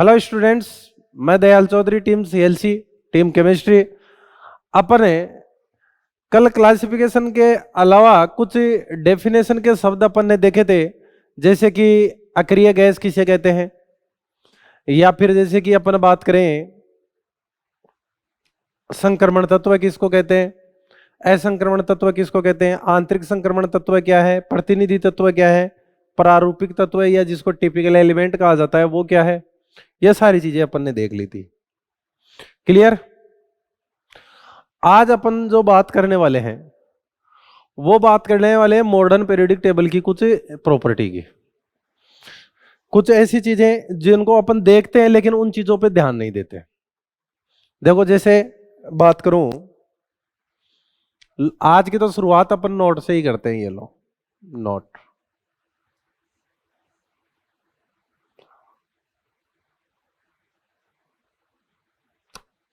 Hello students, मैं Dayal Chaudhary, team CLC, team chemistry. अपने कल क्लासिफिकेशन के अलावा कुछ डेफिनेशन के शब्द अपन ने देखे थे, जैसे कि अक्रिय गैस किसे कहते हैं, या फिर जैसे कि अपन बात करें संक्रमण तत्व किसको कहते हैं, असंक्रमण तत्व किसको कहते हैं, आंतरिक संक्रमण तत्व क्या है, प्रतिनिधि तत्व क्या है, प्रारूपिक तत्व या जिसको टिपिकल एलिमेंट कहा जाता है वो क्या है। ये सारी चीजें अपन ने देख ली थी। क्लियर। आज अपन जो बात करने वाले हैं वो बात करने वाले हैं मॉडर्न पीरियोडिक टेबल की कुछ प्रॉपर्टी की, कुछ ऐसी चीजें जिनको अपन देखते हैं लेकिन उन चीजों पे ध्यान नहीं देते। देखो, जैसे बात करूं, आज की तो शुरुआत अपन नोट से ही करते हैं। ये लो नोट।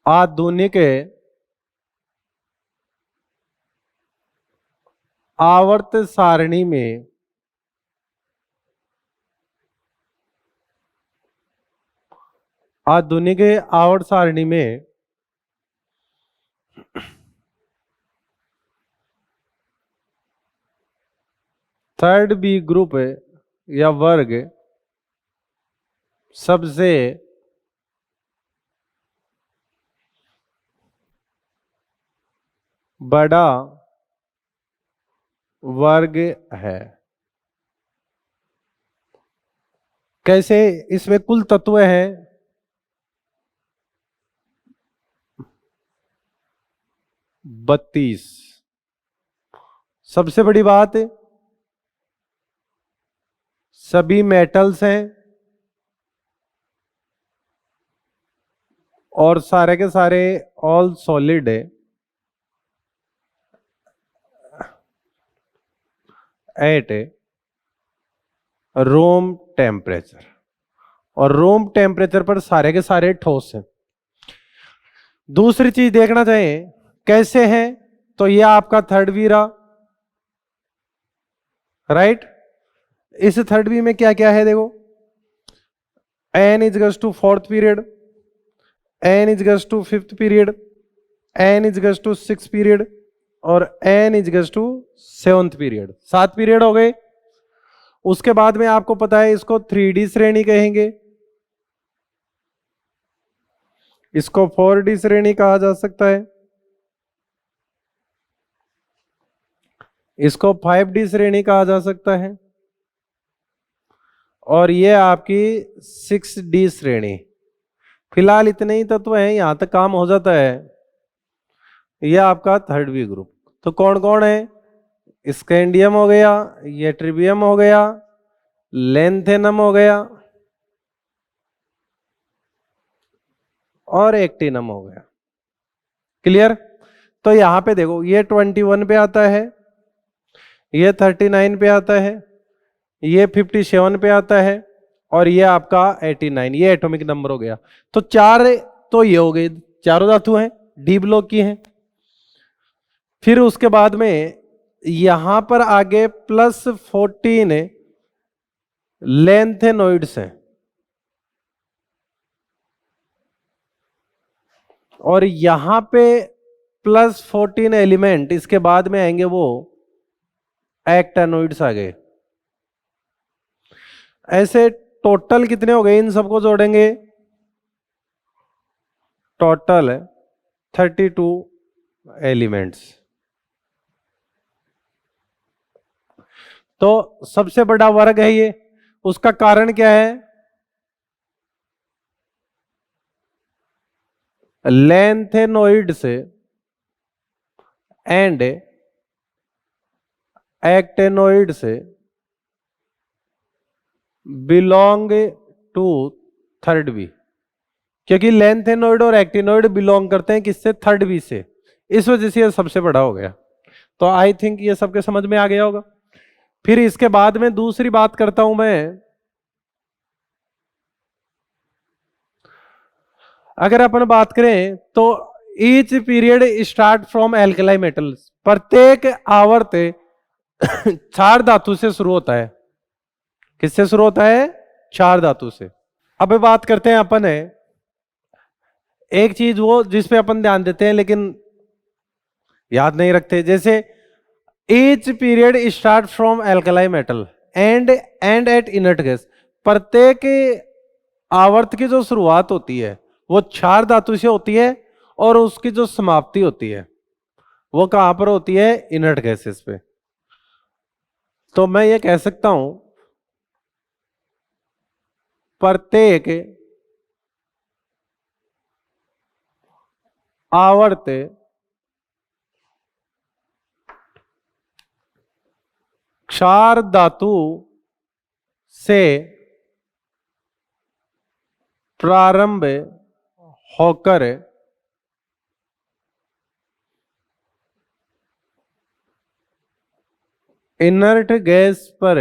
आधुनिक आवर्त सारणी में आधुनिक आवर्त सारणी में थर्ड बी ग्रुप या वर्ग सबसे बड़ा वर्ग है। कैसे? इसमें कुल तत्व है 32। सबसे बड़ी बात, सभी मेटल्स हैं और सारे के सारे ऑल सॉलिड है एट रूम टेम्परेचर, और रूम टेम्परेचर पर सारे के सारे ठोस हैं। दूसरी चीज देखना चाहें कैसे हैं, तो ये आपका थर्ड बी रहा, राइट। इस थर्ड बी में क्या क्या है देखो, N इजगस to fourth period, N इजगस to fifth period, N इजगस to six period और N इजगस to seventh period. 7 period हो गए। उसके बाद में आपको पता है इसको 3D श्रेणी कहेंगे, इसको 4D श्रेणी कहा जा सकता है, इसको 5D श्रेणी कहा जा सकता है, और ये आपकी 6D श्रेणी। फिलहाल इतने ही तत्व हैं, यहां तक काम हो जाता है। यह आपका थर्ड बी ग्रुप। तो कौन कौन है? स्कैंडियम हो गया, ये ट्रिबियम हो गया, लेंथेनम हो गया और एक्टिनम हो गया। क्लियर। तो यहां पे देखो, ये 21 पे आता है, ये 39 पे आता है, ये 57 पे आता है और ये आपका 89। ये एटॉमिक नंबर हो गया। तो 4 तो ये हो गए, चारों धातु हैं, डी ब्लॉक की हैं। फिर उसके बाद में यहां पर आगे +14 लेंथेनोइड्स हैं, और यहां पे +14 एलिमेंट, इसके बाद में आएंगे वो एक्टेनोइड्स आ गए। ऐसे टोटल कितने हो गए? इन सबको जोड़ेंगे, टोटल 32 एलिमेंट्स। तो सबसे बड़ा वर्ग है ये। उसका कारण क्या है? लेंथेनोइड से एंड एक्टेनोइड से बिलोंग टू थर्ड बी, क्योंकि लेंथेनोइड और एक्टिनोइड बिलोंग करते हैं किससे? थर्ड बी से। इस वजह से ये सबसे बड़ा हो गया। तो आई थिंक ये सबके समझ में आ गया होगा। फिर इसके बाद में दूसरी बात करता हूं मैं, अगर अपन बात करें तो each period start from alkali metals. प्रत्येक आवर्त 4 धातु से शुरू होता है। किससे शुरू होता है? 4 धातु से। अब बात करते हैं अपन है एक चीज वो जिस पे अपन ध्यान देते हैं लेकिन याद नहीं रखते, जैसे each period start from alkali metal end at inert gas. प्रत्येक आवर्त की जो शुरुआत होती है वो क्षार धातु से होती है और उसकी जो समाप्ति होती है वो कहां पर होती है? इनर्ट गैसेस पे। तो मैं ये कह सकता हूं प्रत्येक आवर्त क्षार धातु से प्रारंभ होकर इनर्ट गैस पर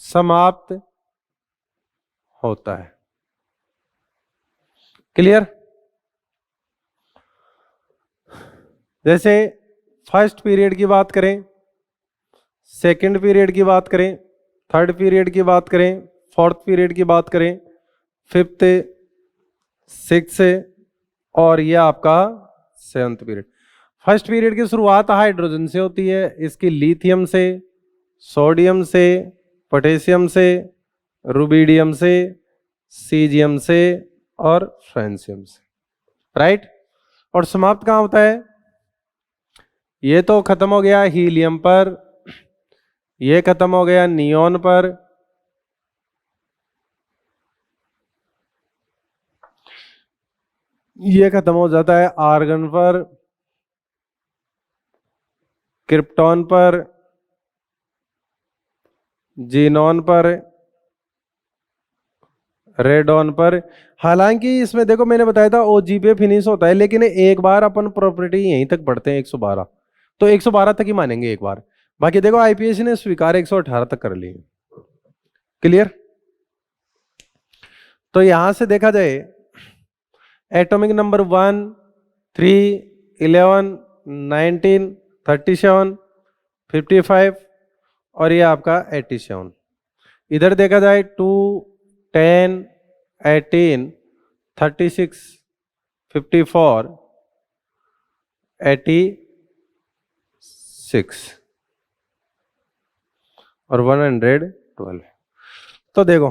समाप्त होता है। क्लियर? जैसे फर्स्ट पीरियड की बात करें, सेकंड पीरियड की बात करें, थर्ड पीरियड की बात करें, फोर्थ पीरियड की बात करें, फिफ्थ, सिक्स और ये आपका सेवंथ पीरियड। फर्स्ट पीरियड की शुरुआत हाइड्रोजन से होती है, इसकी लिथियम से, सोडियम से, पोटेशियम से, रुबिडियम से, सीजियम से और फ्रांसियम से, राइट। और समाप्त कहां होता है? ये तो खत्म हो गया हीलियम पर, ये खत्म हो गया नियोन पर, ये खत्म हो जाता है आर्गन पर, क्रिप्टॉन पर, जीनॉन पर, रेडॉन पर। हालांकि इसमें देखो मैंने बताया था ओजी पे फिनिश होता है, लेकिन एक बार अपन प्रॉपर्टी यहीं तक पढ़ते हैं 112, तो 112 तक ही मानेंगे एक बार। बाकी देखो आईपीएससी ने स्वीकार 118 तक कर ली। क्लियर? तो यहां से देखा जाए एटॉमिक नंबर 1, 3, 11, 19, 37, 55 और ये आपका 87। इधर देखा जाए 2, 10, 18, 36, 54, 86 और 112। तो देखो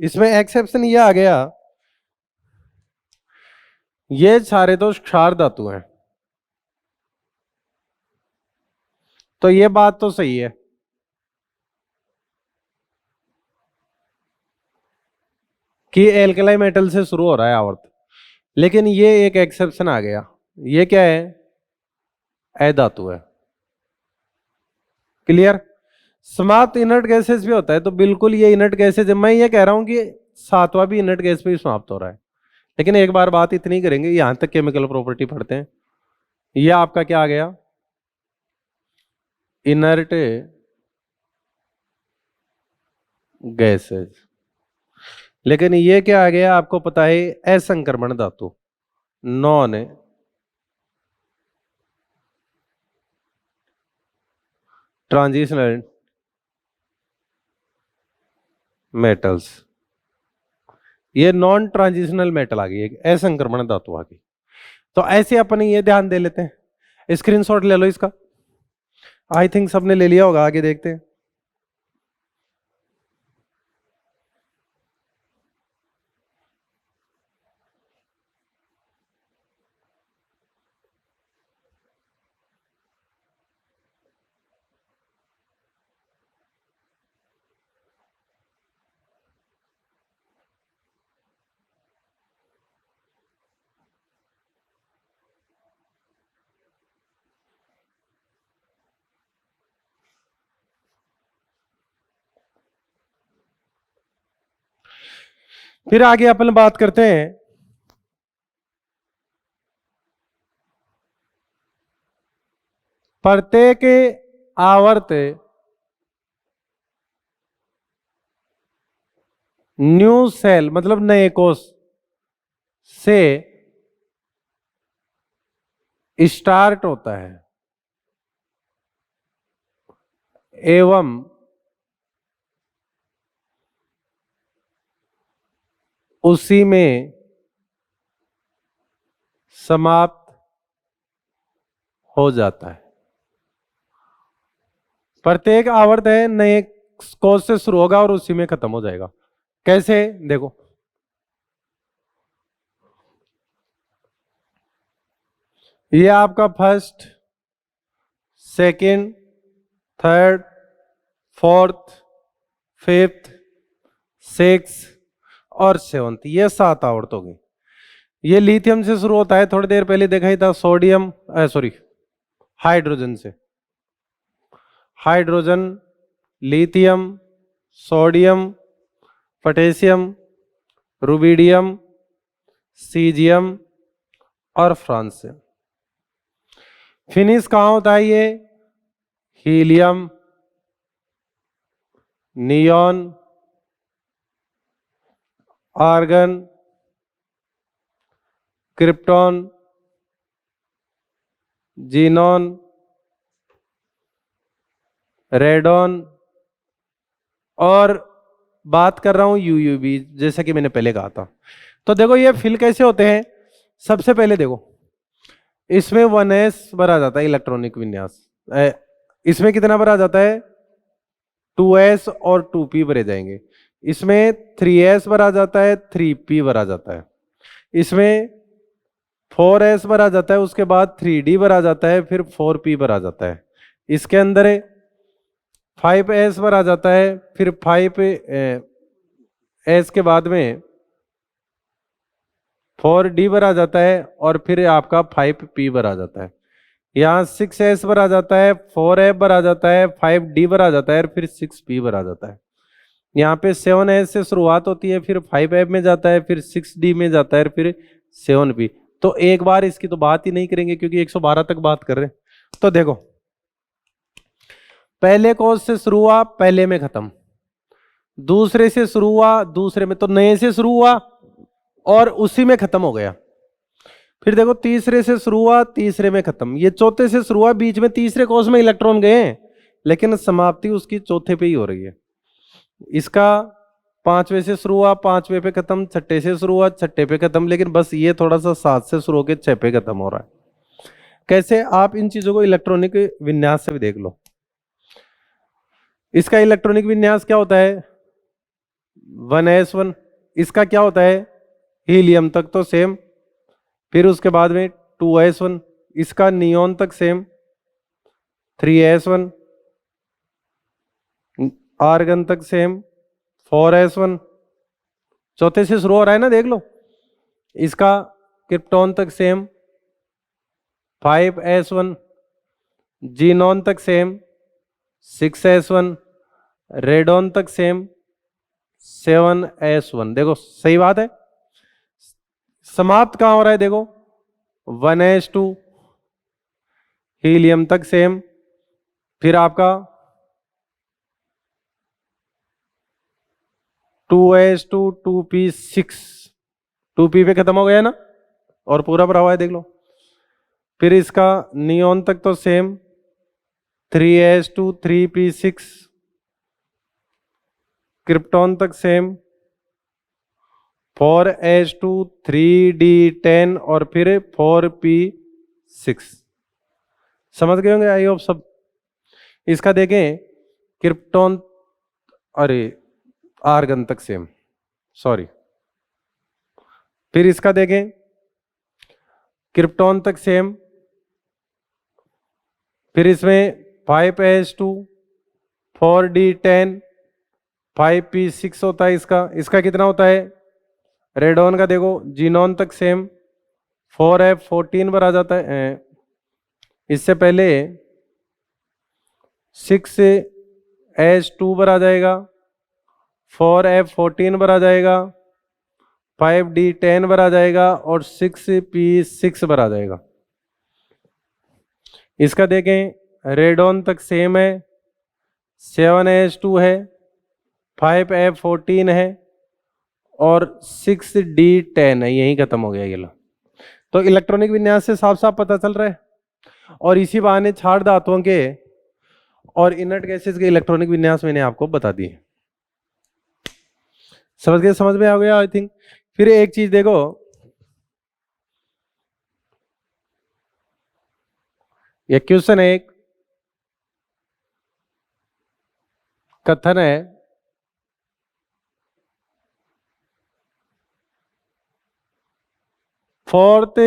इसमें एक्सेप्शन ये आ गया, ये सारे तो क्षार धातु हैं, तो ये बात तो सही है कि एल्कलाई मेटल से शुरू हो रहा है आवर्त, लेकिन ये एक एक्सेप्शन आ गया। ये क्या है? अधातु है। क्लियर? समाप्त इनर्ट गैसेस भी होता है, तो बिल्कुल ये इनर्ट गैसेज, मैं ये कह रहा हूं कि सातवां भी इनर्ट गैस पे ही समाप्त हो रहा है। लेकिन एक बार बात इतनी करेंगे, यहां तक केमिकल प्रॉपर्टी पढ़ते हैं। ये आपका क्या आ गया? Inert gases. लेकिन ये क्या आ गया आपको पता है? असंक्रमण धातु, नॉन ट्रांजिशनल मेटल्स। ये नॉन ट्रांजिशनल मेटल आ गई, एक असंक्रमण धातु आ गई। तो ऐसे अपन ये ध्यान दे लेते हैं। स्क्रीनशॉट ले लो इसका, आई थिंक सबने ले लिया होगा, आगे देखते हैं। फिर आगे अपन बात करते हैं प्रत्येक आवर्त न्यू सेल मतलब नए कोष से स्टार्ट होता है। एवं उसी में समाप्त हो जाता है। प्रत्येक आवर्त है नए कोष से शुरू होगा और उसी में खत्म हो जाएगा। कैसे? देखो, ये आपका first, second, third, fourth, fifth, six और सेवंथ, ये 7 आवर्त हो गई। ये लिथियम से शुरू होता है, थोड़ी देर पहले देखा ही था, सोडियम सॉरी हाइड्रोजन से। Hydrogen, lithium, sodium, potassium, rubidium, caesium और फ्रांसियम। फिनिश कहाँ होता है ये? Helium, neon, argon, krypton, xenon, radon और बात कर रहा हूं यूयूबी, जैसा कि मैंने पहले कहा था। तो देखो ये फिल कैसे होते हैं। सबसे पहले देखो, इसमें 1s भरा जाता है इलेक्ट्रॉनिक विन्यास, इसमें कितना भरा जाता है? 2s और 2p भरे जाएंगे। इसमें 3s भरा जाता है, 3p भरा जाता है। इसमें 4s भरा जाता है, उसके बाद 3d भरा जाता है, फिर 4p भरा जाता है। इसके अंदर 5s भरा जाता है, फिर 5s के बाद में 4d भरा जाता है और फिर आपका 5p भरा जाता है। यहाँ 6s भरा जाता है, 4f भरा जाता है, 5d भरा जाता है और फिर 6p भरा जाता है। यहाँ पे 7s से शुरुआत होती है, फिर 5f में जाता है, फिर 6d में जाता है, फिर 7p। तो एक बार इसकी तो बात ही नहीं करेंगे क्योंकि 112 तक बात कर रहे हैं। तो देखो, पहले कोष से शुरू हुआ, पहले में खत्म। दूसरे से शुरू हुआ, दूसरे में, तो नए से शुरू हुआ और उसी में खत्म हो गया। फिर देखो, तीसरे से शुरू हुआ, तीसरे में खत्म। ये चौथे से शुरू हुआ, बीच में तीसरे कोष में इलेक्ट्रॉन गए हैं, लेकिन समाप्ति उसकी चौथे पे ही हो रही है। इसका 5वें से शुरू हुआ, 5वें पे खत्म, छठे से शुरू हुआ, छठे पे खत्म, लेकिन बस ये थोड़ा सा 7 से शुरू होकर 6 पे खत्म हो रहा है। कैसे? आप इन चीजों को इलेक्ट्रॉनिक विन्यास से भी देख लो। इसका इलेक्ट्रॉनिक विन्यास क्या होता है? 1s1। इसका क्या होता है? हीलियम तक तो सेम, फिर उसके बाद में 2s1, इसका नियॉन तक सेम, 3s1, आर्गन तक सेम, 4s1, चौथे से शुरू हो रहा है ना, देख लो। इसका क्रिप्टॉन तक सेम, 5s1, जीनॉन तक सेम, 6s1, रेडॉन तक सेम, 7s1। देखो सही बात है। समाप्त कहां हो रहा है? देखो, 1s2, हीलियम तक सेम, फिर आपका 2s2, 2p6, 2p पे खत्म हो गया ना, और पूरा भरा हुआ है, देख लो। फिर इसका नियॉन तक तो सेम, 3s2, 3p6, क्रिप्टॉन तक सेम, 4s2, 3d10 और फिर 4p6। समझ गए होंगे आई होप सब। इसका देखें, क्रिप्टॉन, अरे आर्गन तक सेम, सॉरी। फिर इसका देखें, क्रिप्टॉन तक सेम, फिर इसमें 5s2, 4d10, 5p6 होता है इसका। इसका कितना होता है? रेडॉन का देखो, जीनॉन तक सेम, 4f14 पर आ जाता है। इससे पहले 6s2 पर आ जाएगा, 4f14 पर आ जाएगा, 5d10 पर आ जाएगा और 6p6 पर आ जाएगा। इसका देखें, रेडॉन तक सेम है, 7s2 है, 5f14 है और 6d10 है। यही खत्म हो गया ये लो। तो इलेक्ट्रॉनिक विन्यास से साफ साफ पता चल रहा है। और इसी बहाने क्षार धातुओं के और इनर्ट गैसेस के इलेक्ट्रॉनिक विन्यास मैंने आपको बता दिए। समझ में आ गया आई थिंक। फिर एक चीज देखो, ये क्वेश्चन है, एक कथन है, फोर्थ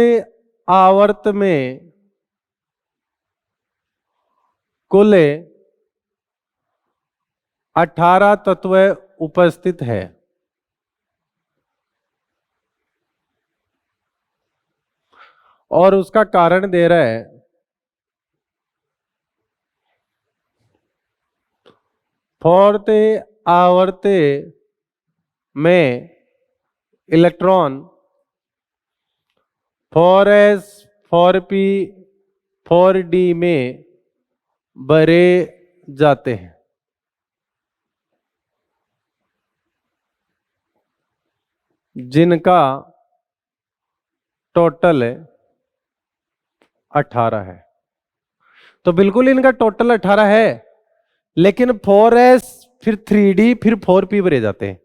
आवर्त में कुल 18 तत्व उपस्थित है। और उसका कारण दे रहा है फोर्थ आवर्त में इलेक्ट्रॉन 4s 4p 4d में भरे जाते हैं, जिनका टोटल 18 है। तो बिल्कुल इनका टोटल 18 है, लेकिन 4s फिर 3d फिर 4p भरे जाते हैं,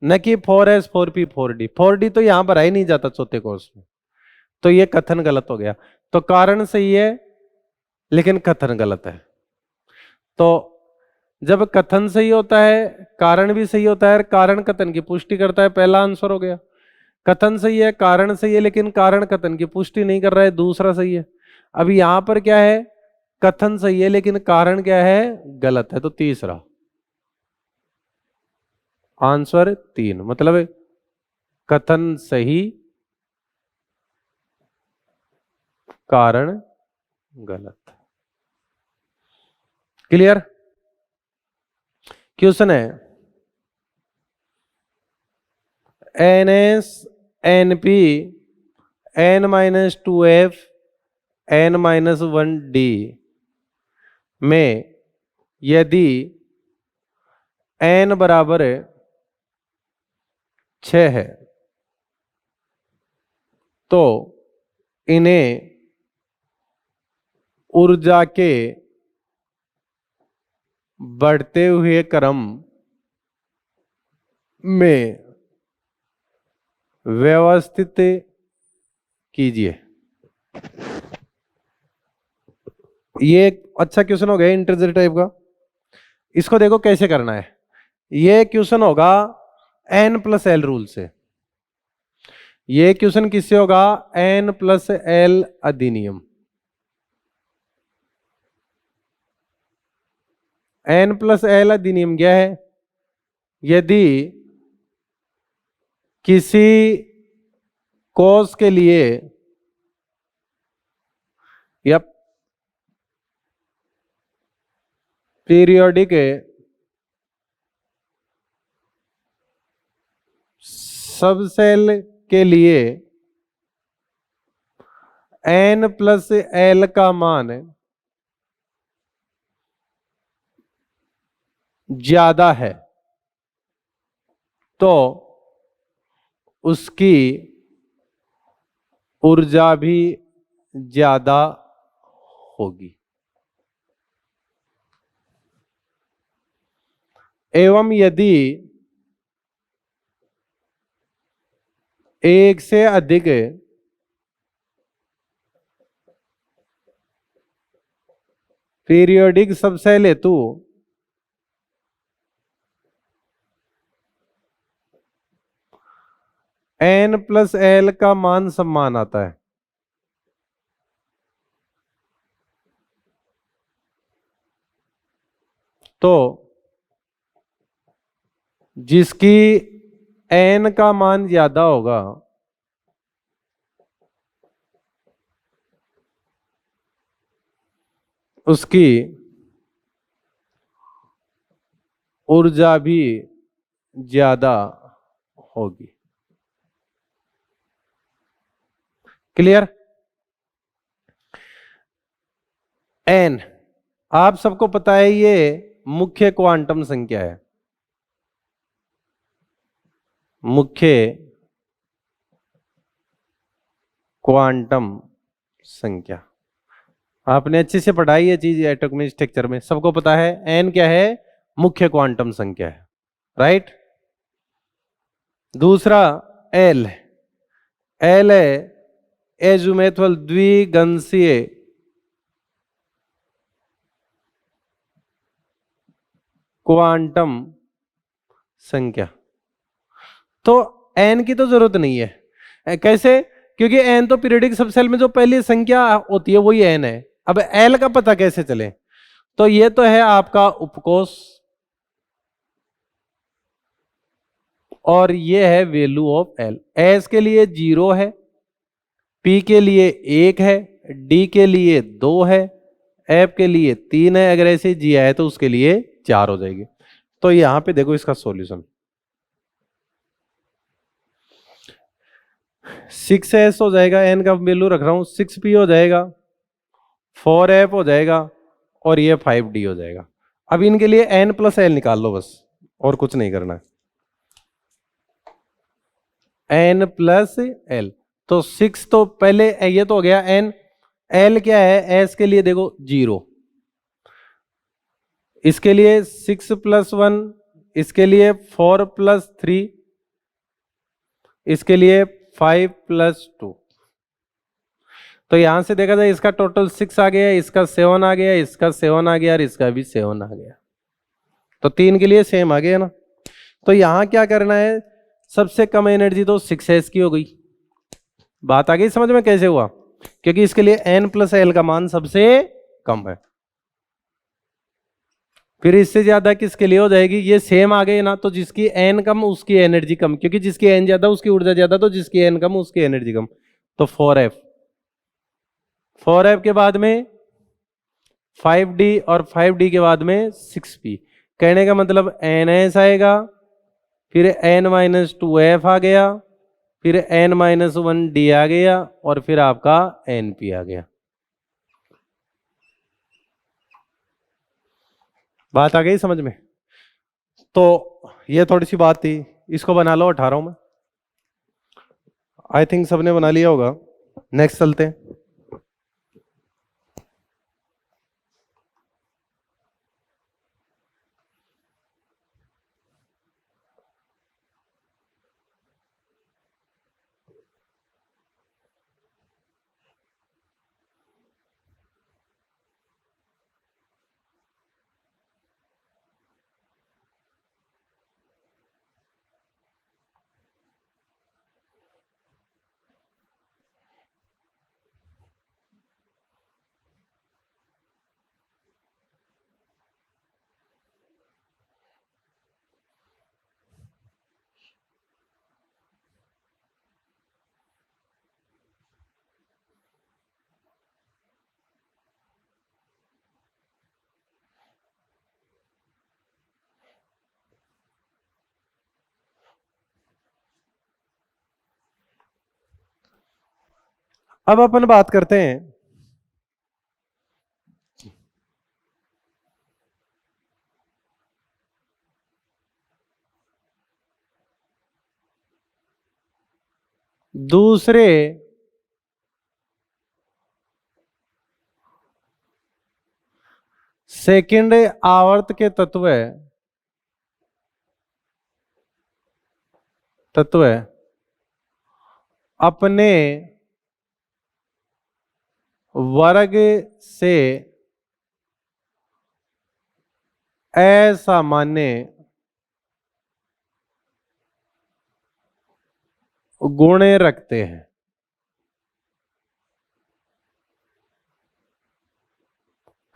न कि 4s 4p 4d। 4d तो यहां भरा ही नहीं जाता चौथे कोर्स में। तो ये कथन गलत हो गया। तो कारण सही है लेकिन कथन गलत है। तो जब कथन सही होता है कारण भी सही होता है, कारण कथन की पुष्टि करता है, पहला आंसर हो गया। कथन सही है, कारण सही है, लेकिन कारण कथन की पुष्टि नहीं कर रहा है, दूसरा सही है। अब यहां पर क्या है, कथन सही है लेकिन कारण क्या है, गलत है, तो तीसरा आंसर 3। मतलब कथन सही कारण गलत। क्लियर। क्वेश्चन है NS NP N-2F N-1D में यदि N बराबर 6 है तो इन्हें ऊर्जा के बढ़ते हुए क्रम में व्यवस्थित कीजिए। ये एक अच्छा क्वेश्चन हो गया इंटरजेक्ट टाइप का। इसको देखो कैसे करना है। ये क्वेश्चन होगा N+L रूल से। ये क्वेश्चन किससे होगा, N+L अधिनियम। N+L अधिनियम क्या है, यदि किसी कोष के लिए या पीरियोडिक सबसेल के लिए N+L का मान ज्यादा है तो उसकी ऊर्जा भी ज्यादा होगी। एवं यदि एक से अधिक पीरियोडिक सबसेल हेतु N+L का मान समान आता है तो जिसकी N का मान ज्यादा होगा उसकी ऊर्जा भी ज्यादा होगी। क्लियर। N आप सबको पता है ये मुख्य क्वांटम संख्या है, मुख्य क्वांटम संख्या। आपने अच्छे से पढ़ाई ये चीज एटॉमिक स्ट्रक्चर में, सबको पता है एन क्या है, मुख्य क्वांटम संख्या है, राइट। दूसरा एल, एल है एजुमेथल द्विगंशीय क्वांटम संख्या। तो एन की तो जरूरत नहीं है, कैसे, क्योंकि एन तो पीरियोडिक सबसेल में जो पहली संख्या होती है वही एन है। अब एल का पता कैसे चले, तो ये तो है आपका उपकोष और ये है वैल्यू ऑफ एल। एस के लिए 0 है, पी के लिए 1 है, डी के लिए 2 है, एफ के लिए 3 है, अगर ऐसे जी आए तो उसके लिए 4 हो जाएगी। तो यहां पे देखो इसका सॉल्यूशन 6s हो जाएगा, एन का वैल्यू रख रहा हूं, 6p हो जाएगा, 4f हो जाएगा और ये 5d हो जाएगा। अब इनके लिए n प्लस एल निकाल लो बस, और कुछ नहीं करना है। n प्लस एल, तो 6 तो पहले ये तो हो गया n, l क्या है, s के लिए देखो 0, इसके लिए 6 + 1, इसके लिए 4 + 3, इसके लिए 5 + 2। तो यहां से देखा जाए इसका टोटल 6 आ गया, इसका 7 आ गया, इसका 7 आ गया और इसका भी 7 आ गया। तो 3 के लिए सेम आ गया ना। तो यहां क्या करना है, सबसे कम एनर्जी तो 6s की हो गई। बात आ गई समझ में कैसे हुआ, क्योंकि इसके लिए n + l का मान सबसे कम है। फिर इससे ज्यादा किसके लिए हो जाएगी, ये सेम आ गए ना, तो जिसकी n कम उसकी एनर्जी कम, क्योंकि जिसकी n ज्यादा उसकी ऊर्जा ज्यादा, तो जिसकी n कम उसकी एनर्जी कम। तो 4f, 4f के बाद में 5d और 5d के बाद में 6p। कहने का मतलब ns आएगा, फिर n-2f आ गया, फिर n-1d आ गया और फिर आपका np आ गया। बात आ गई समझ में। तो ये थोड़ी सी बात थी, इसको बना लो 18 में। आई थिंक सबने बना लिया होगा। नेक्स्ट चलते हैं। अब अपन बात करते हैं दूसरे सेकंड आवर्त के तत्व अपने वर्ग से असामान्य गुण रखते हैं।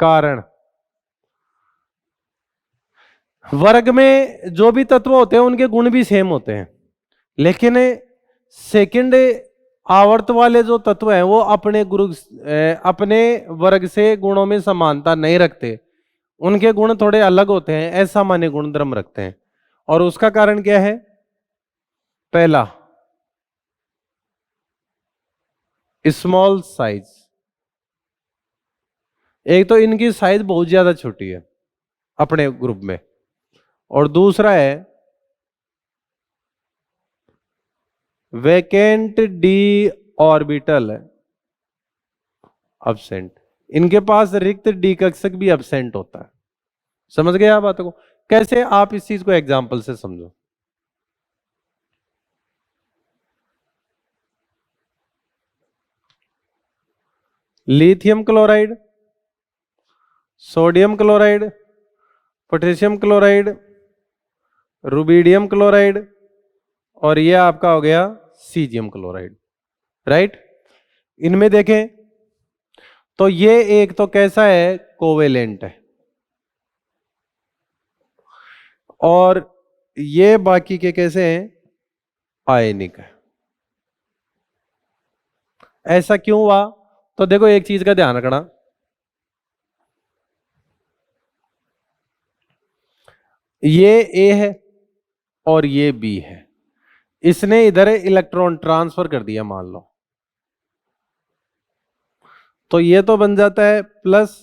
कारण, वर्ग में जो भी तत्व होते हैं उनके गुण भी सेम होते हैं, लेकिन सेकंड आवर्त वाले जो तत्व हैं वो अपने वर्ग से गुणों में समानता नहीं रखते, उनके गुण थोड़े अलग होते हैं, असामान्य गुण धर्म रखते हैं। और उसका कारण क्या है, पहला स्मॉल साइज, एक तो इनकी साइज बहुत ज्यादा छोटी है अपने ग्रुप में, और दूसरा है वैकेंट डी ऑर्बिटल एब्सेंट। इनके पास रिक्त डी कक्षक भी एब्सेंट होता है। समझ गए आप बातों को? कैसे? आप इस चीज को एग्जाम्पल से समझो। Lithium chloride, sodium chloride, potassium chloride, rubidium chloride, और ये आपका हो गया सीजियम क्लोराइड, राइट। इनमें देखें तो ये एक तो कैसा है, कोवेलेंट है, और ये बाकी के कैसे हैं, आयनिक है। ऐसा क्यों हुआ? तो देखो एक चीज का ध्यान रखना, ये ए है और ये बी है, इसने इधर इलेक्ट्रॉन ट्रांसफर कर दिया मान लो, तो ये तो बन जाता है प्लस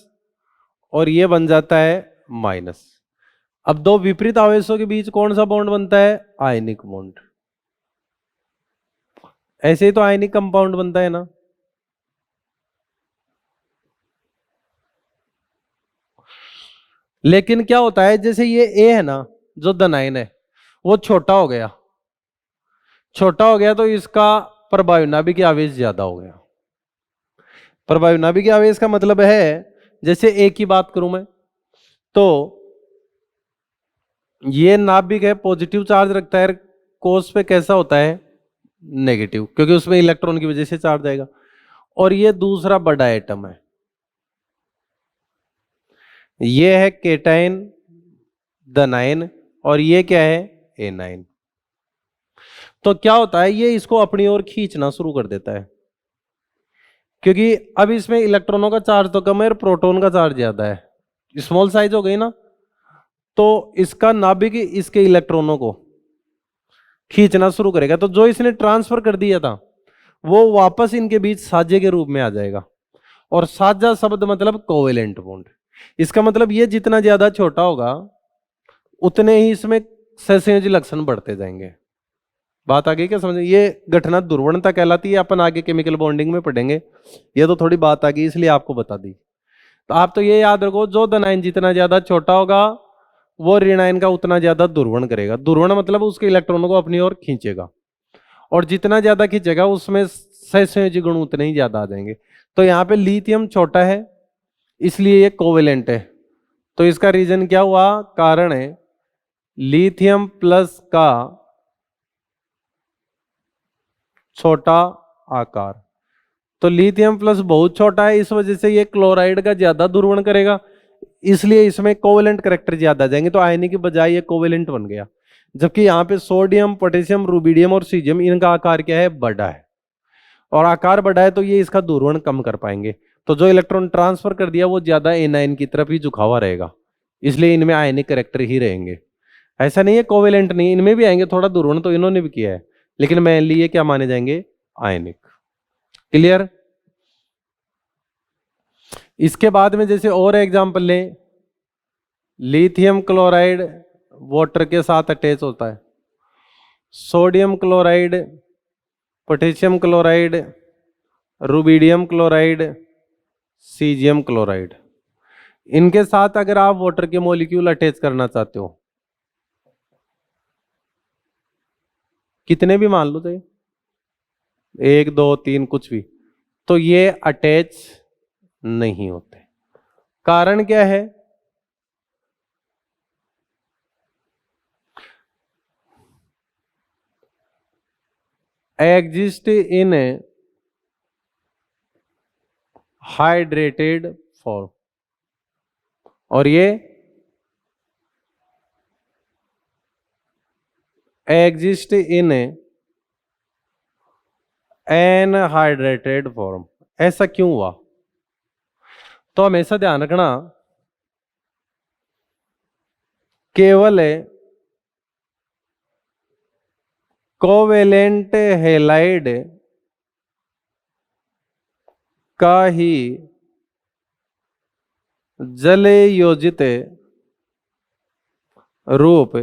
और ये बन जाता है माइनस। अब दो विपरीत आवेशों के बीच कौन सा बॉन्ड बनता है, आयनिक बॉन्ड। ऐसे ही तो आयनिक कंपाउंड बनता है ना। लेकिन क्या होता है, जैसे ये ए है ना, जो धनायन है वो छोटा हो गया, छोटा हो गया तो इसका प्रभावी नाभिकीय आवेश ज्यादा हो गया। प्रभावी नाभिकीय आवेश का मतलब है, जैसे ए की बात करूं मैं, तो ये नाभिक है, पॉजिटिव चार्ज रखता है, कोष पे कैसा होता है, नेगेटिव, क्योंकि उसमें इलेक्ट्रॉन की वजह से चार्ज आएगा। और ये दूसरा बड़ा एटम है, ये है केटाइन धनायन, और ये क्या है, एनाइन। तो क्या होता है, ये इसको अपनी ओर खींचना शुरू कर देता है, क्योंकि अब इसमें इलेक्ट्रॉनों का चार्ज तो कम है और प्रोटॉन का चार्ज ज्यादा है, स्मॉल साइज हो गई ना, तो इसका नाभिक इसके इलेक्ट्रॉनों को खींचना शुरू करेगा। तो जो इसने ट्रांसफर कर दिया था वो वापस इनके बीच साझे के रूप में आ जाएगा, और साझा शब्द मतलब कोवेलेंट बॉन्ड। इसका मतलब ये जितना ज्यादा छोटा होगा उतने ही इसमें सहसंयोजी लक्षण बढ़ते जाएंगे। बात आ गई क्या समझ? ये घटना ध्रुवणता कहलाती है, अपन आगे केमिकल बॉन्डिंग में पढ़ेंगे, ये तो थोड़ी बात आ गई इसलिए आपको बता दी। तो आप तो ये याद रखो, जो धनायन जितना ज्यादा छोटा होगा वो ऋणायन का उतना ज्यादा ध्रुवण करेगा। ध्रुवण मतलब उसके इलेक्ट्रॉनों को अपनी ओर खींचेगा, और जितना ज्यादा खींचेगा उसमें सहसंयोजी गुण उतने ही ज्यादा आ जाएंगे। तो यहाँ पे लिथियम छोटा है इसलिए ये कोवेलेंट है। तो इसका रीजन क्या हुआ, कारण है लिथियम प्लस का छोटा आकार। तो लिथियम प्लस बहुत छोटा है, इस वजह से ये क्लोराइड का ज्यादा ध्रुवण करेगा, इसलिए इसमें कोवेलेंट कैरेक्टर ज्यादा आ जाएंगे। तो आयनिक की बजाय ये कोवेलेंट बन गया। जबकि यहाँ पे सोडियम, पोटेशियम, रुबिडियम और सीजियम, इनका आकार क्या है, बड़ा है, और आकार बड़ा है तो ये इसका ध्रुवण कम कर पाएंगे। तो जो इलेक्ट्रॉन ट्रांसफर कर दिया वो ज्यादा एनायन की तरफ ही झुकावा रहेगा, इसलिए इनमें आयनिक कैरेक्टर ही रहेंगे। ऐसा नहीं है कोवेलेंट नहीं, इनमें भी आएंगे, थोड़ा ध्रुवण तो इन्होंने भी किया है, लेकिन मेनली ये क्या माने जाएंगे, आयनिक। क्लियर? इसके बाद में जैसे और एग्जांपल लें, लिथियम क्लोराइड वाटर के साथ अटैच होता है, sodium chloride, potassium chloride, rubidium chloride, caesium chloride, इनके साथ अगर आप वाटर के मॉलिक्यूल अटैच करना चाहते हो, कितने भी मान लो, चाहिए 1 2 3 कुछ भी, तो ये अटैच नहीं होते। कारण क्या है, एग्जिस्ट इन हाइड्रेटेड फॉर्म, और ये एग्जिस्ट इन एनहाइड्रेटेड फॉर्म। ऐसा क्यों हुआ? तो हमेशा ध्यान रखना, केवल कोवेलेंट हेलाइड का ही जल योजित रूप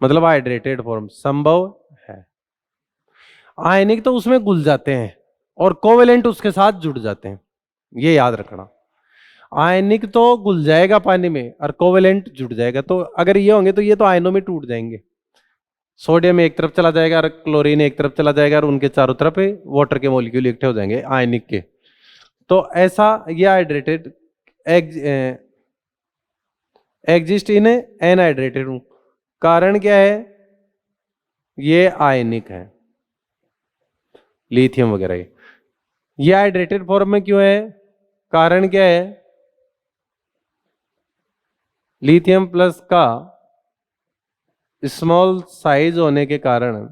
मतलब हाइड्रेटेड फॉर्म संभव है। आयनिक तो उसमें घुल जाते हैं और कोवेलेंट उसके साथ जुड़ जाते हैं। ये याद रखना। आयनिक तो घुल जाएगा पानी में और कोवेलेंट जुड़ जाएगा। तो अगर ये होंगे तो ये तो आयनों में टूट जाएंगे। सोडियम एक तरफ चला जाएगा और क्लोरीन एक तरफ चला जाएगा और उनके चारों तरफ वाटर के मॉलिक्यूल इकट्ठे हो जाएंगे आयनिक के। तो ऐसा ये हाइड्रेटेड एग्जिस्ट इन एनहाइड्रेटेड हूं। कारण क्या है? ये आयनिक है, लिथियम वगैरह। ये हाइड्रेटेड फॉर्म में क्यों है? कारण क्या है? लिथियम प्लस का स्मॉल साइज होने के कारण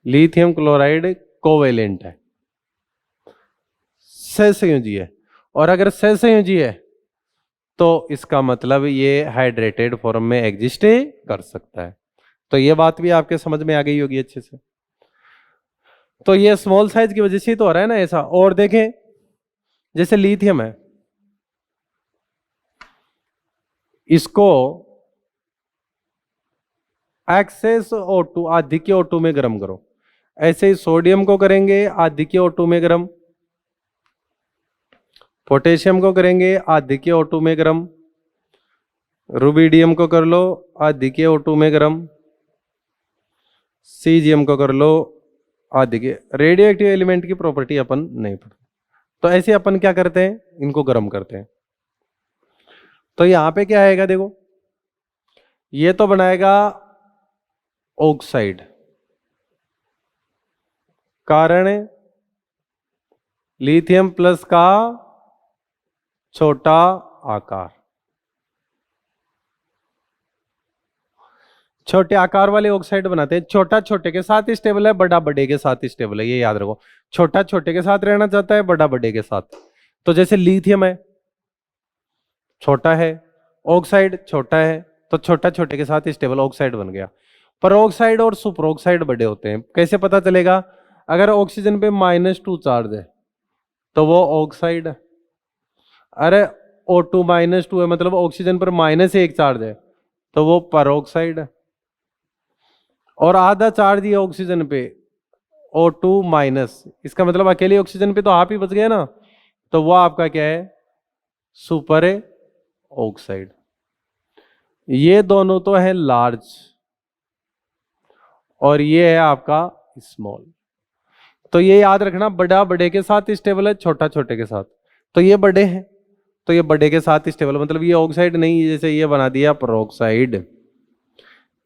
लिथियम क्लोराइड कोवेलेंट है, सहसंयोजी है। और अगर सहसंयोजी है तो इसका मतलब ये हाइड्रेटेड फॉर्म में एग्जिस्ट कर सकता है। तो ये बात भी आपके समझ में आ गई होगी अच्छे से। तो ये स्मॉल साइज की वजह से तो हो रहा है ना ऐसा। और देखें, जैसे लिथियम है, इसको एक्सेस O2 आधिक्य O2 में गर्म करो। ऐसे ही सोडियम को करेंगे आधिक्य O2 में गर्म, पोटेशियम को करेंगे आधिक्य O2 में गर्म, रुबिडियम को कर लो आधिक्य O2 में गर्म, सीजियम को कर लो आधिक्य। रेडियो एक्टिव एलिमेंट की प्रॉपर्टी अपन नहीं पढ़ते। तो ऐसे अपन क्या करते हैं, इनको गर्म करते हैं। तो यहां पे क्या आएगा देखो, ये तो बनाएगा ऑक्साइड। कारण लिथियम प्लस का छोटा आकार। छोटे आकार वाले ऑक्साइड बनाते हैं। छोटा छोटे के साथ स्टेबल है, बड़ा बड़े के साथ स्टेबल है, ये याद रखो। छोटा छोटे के साथ रहना चाहता है, बड़ा बड़े के साथ। तो जैसे लिथियम है, छोटा है, ऑक्साइड छोटा है, तो छोटा छोटे के साथ स्टेबल ऑक्साइड बन गया। पर ऑक्साइड और सुपर ऑक्साइड बड़े होते हैं। कैसे पता चलेगा? अगर ऑक्सीजन पे -2 चार्ज है तो वो ऑक्साइड है। अरे O2 -2 है, मतलब ऑक्सीजन पर -1 चार्ज है, तो वो परऑक्साइड है। और आधा चार्ज ही ऑक्सीजन पे, O2-, इसका मतलब अकेले ऑक्सीजन पे तो हाफ ही बच गया ना, तो वो आपका क्या है? Super oxide. ये दोनों तो है लार्ज और ये है आपका स्मॉल। तो ये याद रखना, बड़ा बड़े के साथ स्टेबल है, छोटा छोटे के साथ। तो ये बड़े हैं, तो ये बड़े के साथ स्टेबल, मतलब ये ऑक्साइड नहीं। जैसे ये बना दिया परऑक्साइड,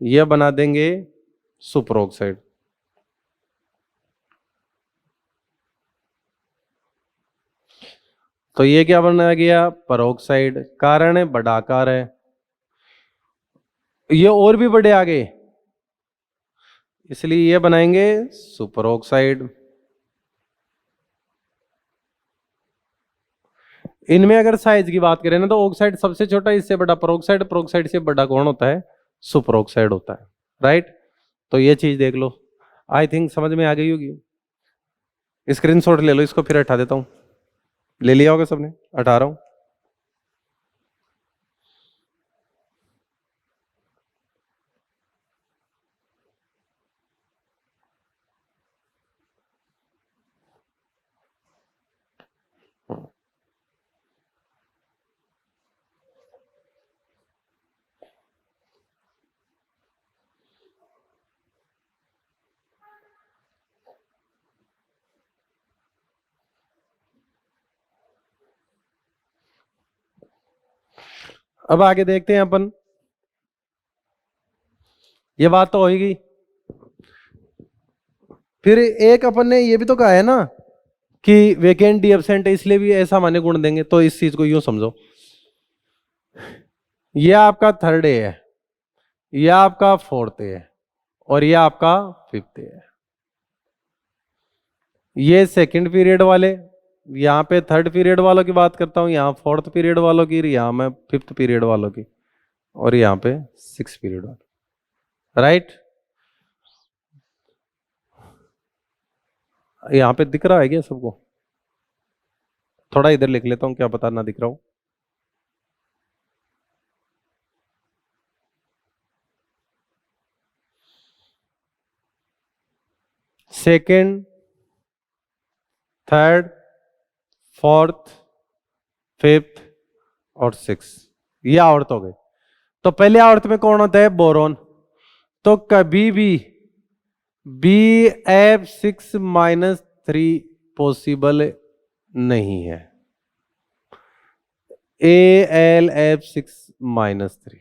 ये बना देंगे सुपर ऑक्साइड। तो ये क्या बना गया? परऑक्साइड। कारण है बड़ा आकार है। ये और भी बड़े आ गए, इसलिए ये बनाएंगे सुपर ऑक्साइड। इनमें अगर साइज की बात करें ना, तो ऑक्साइड सबसे छोटा, इससे बड़ा परऑक्साइड, परऑक्साइड से बड़ा कौन होता है? सुपर ऑक्साइड होता है। राइट? तो ये चीज देख लो, आई थिंक समझ में आ गई होगी। स्क्रीनशॉट ले लो, इसको फिर हटा देता हूं। ले लिया होगा सबने? हटा रहा हूं। अब आगे देखते हैं अपन। ये बात तो होगी। फिर एक अपन ने ये भी तो कहा है ना कि वेकेंट डी एब्सेंट है, इसलिए भी ऐसा मान्य गुण देंगे। तो इस चीज को यूं समझो, ये आपका थर्ड ए है, ये आपका फोर्थ ए है, और ये आपका फिफ्थ ए है। ये सेकंड पीरियड वाले, यहाँ पे थर्ड पीरियड वालों की बात करता हूँ, यहाँ फोर्थ पीरियड वालों की, यहाँ मैं फिफ्थ पीरियड वालों की, और यहाँ पे सिक्स पीरियड वालों। राइट? यहाँ पे दिख रहा है क्या सबको? थोड़ा इधर लिख लेता हूँ, क्या पता ना दिख रहा हो। सेकंड, थर्ड, फोर्थ, फिफ्थ और सिक्स, ये आवर्त हो गए। तो पहले आवर्त में कौन होता है? बोरॉन। तो कभी भी Bf6-3 पॉसिबल नहीं है। Al(F6-3),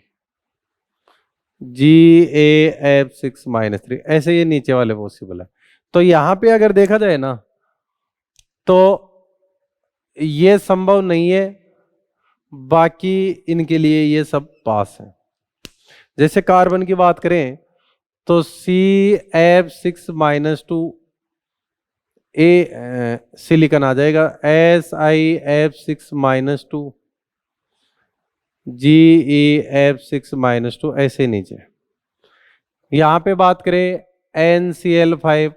Gaf6-3, ऐसे ये नीचे वाले पॉसिबल है। तो यहां पे अगर देखा जाए ना तो ये संभव नहीं है, बाकी इनके लिए ये सब पास है। जैसे कार्बन की बात करें तो CF6-2 सिलिकॉन आ जाएगा, SiF6-2, GeF6-2, ऐसे नीचे। यहां पे बात करें NCl5,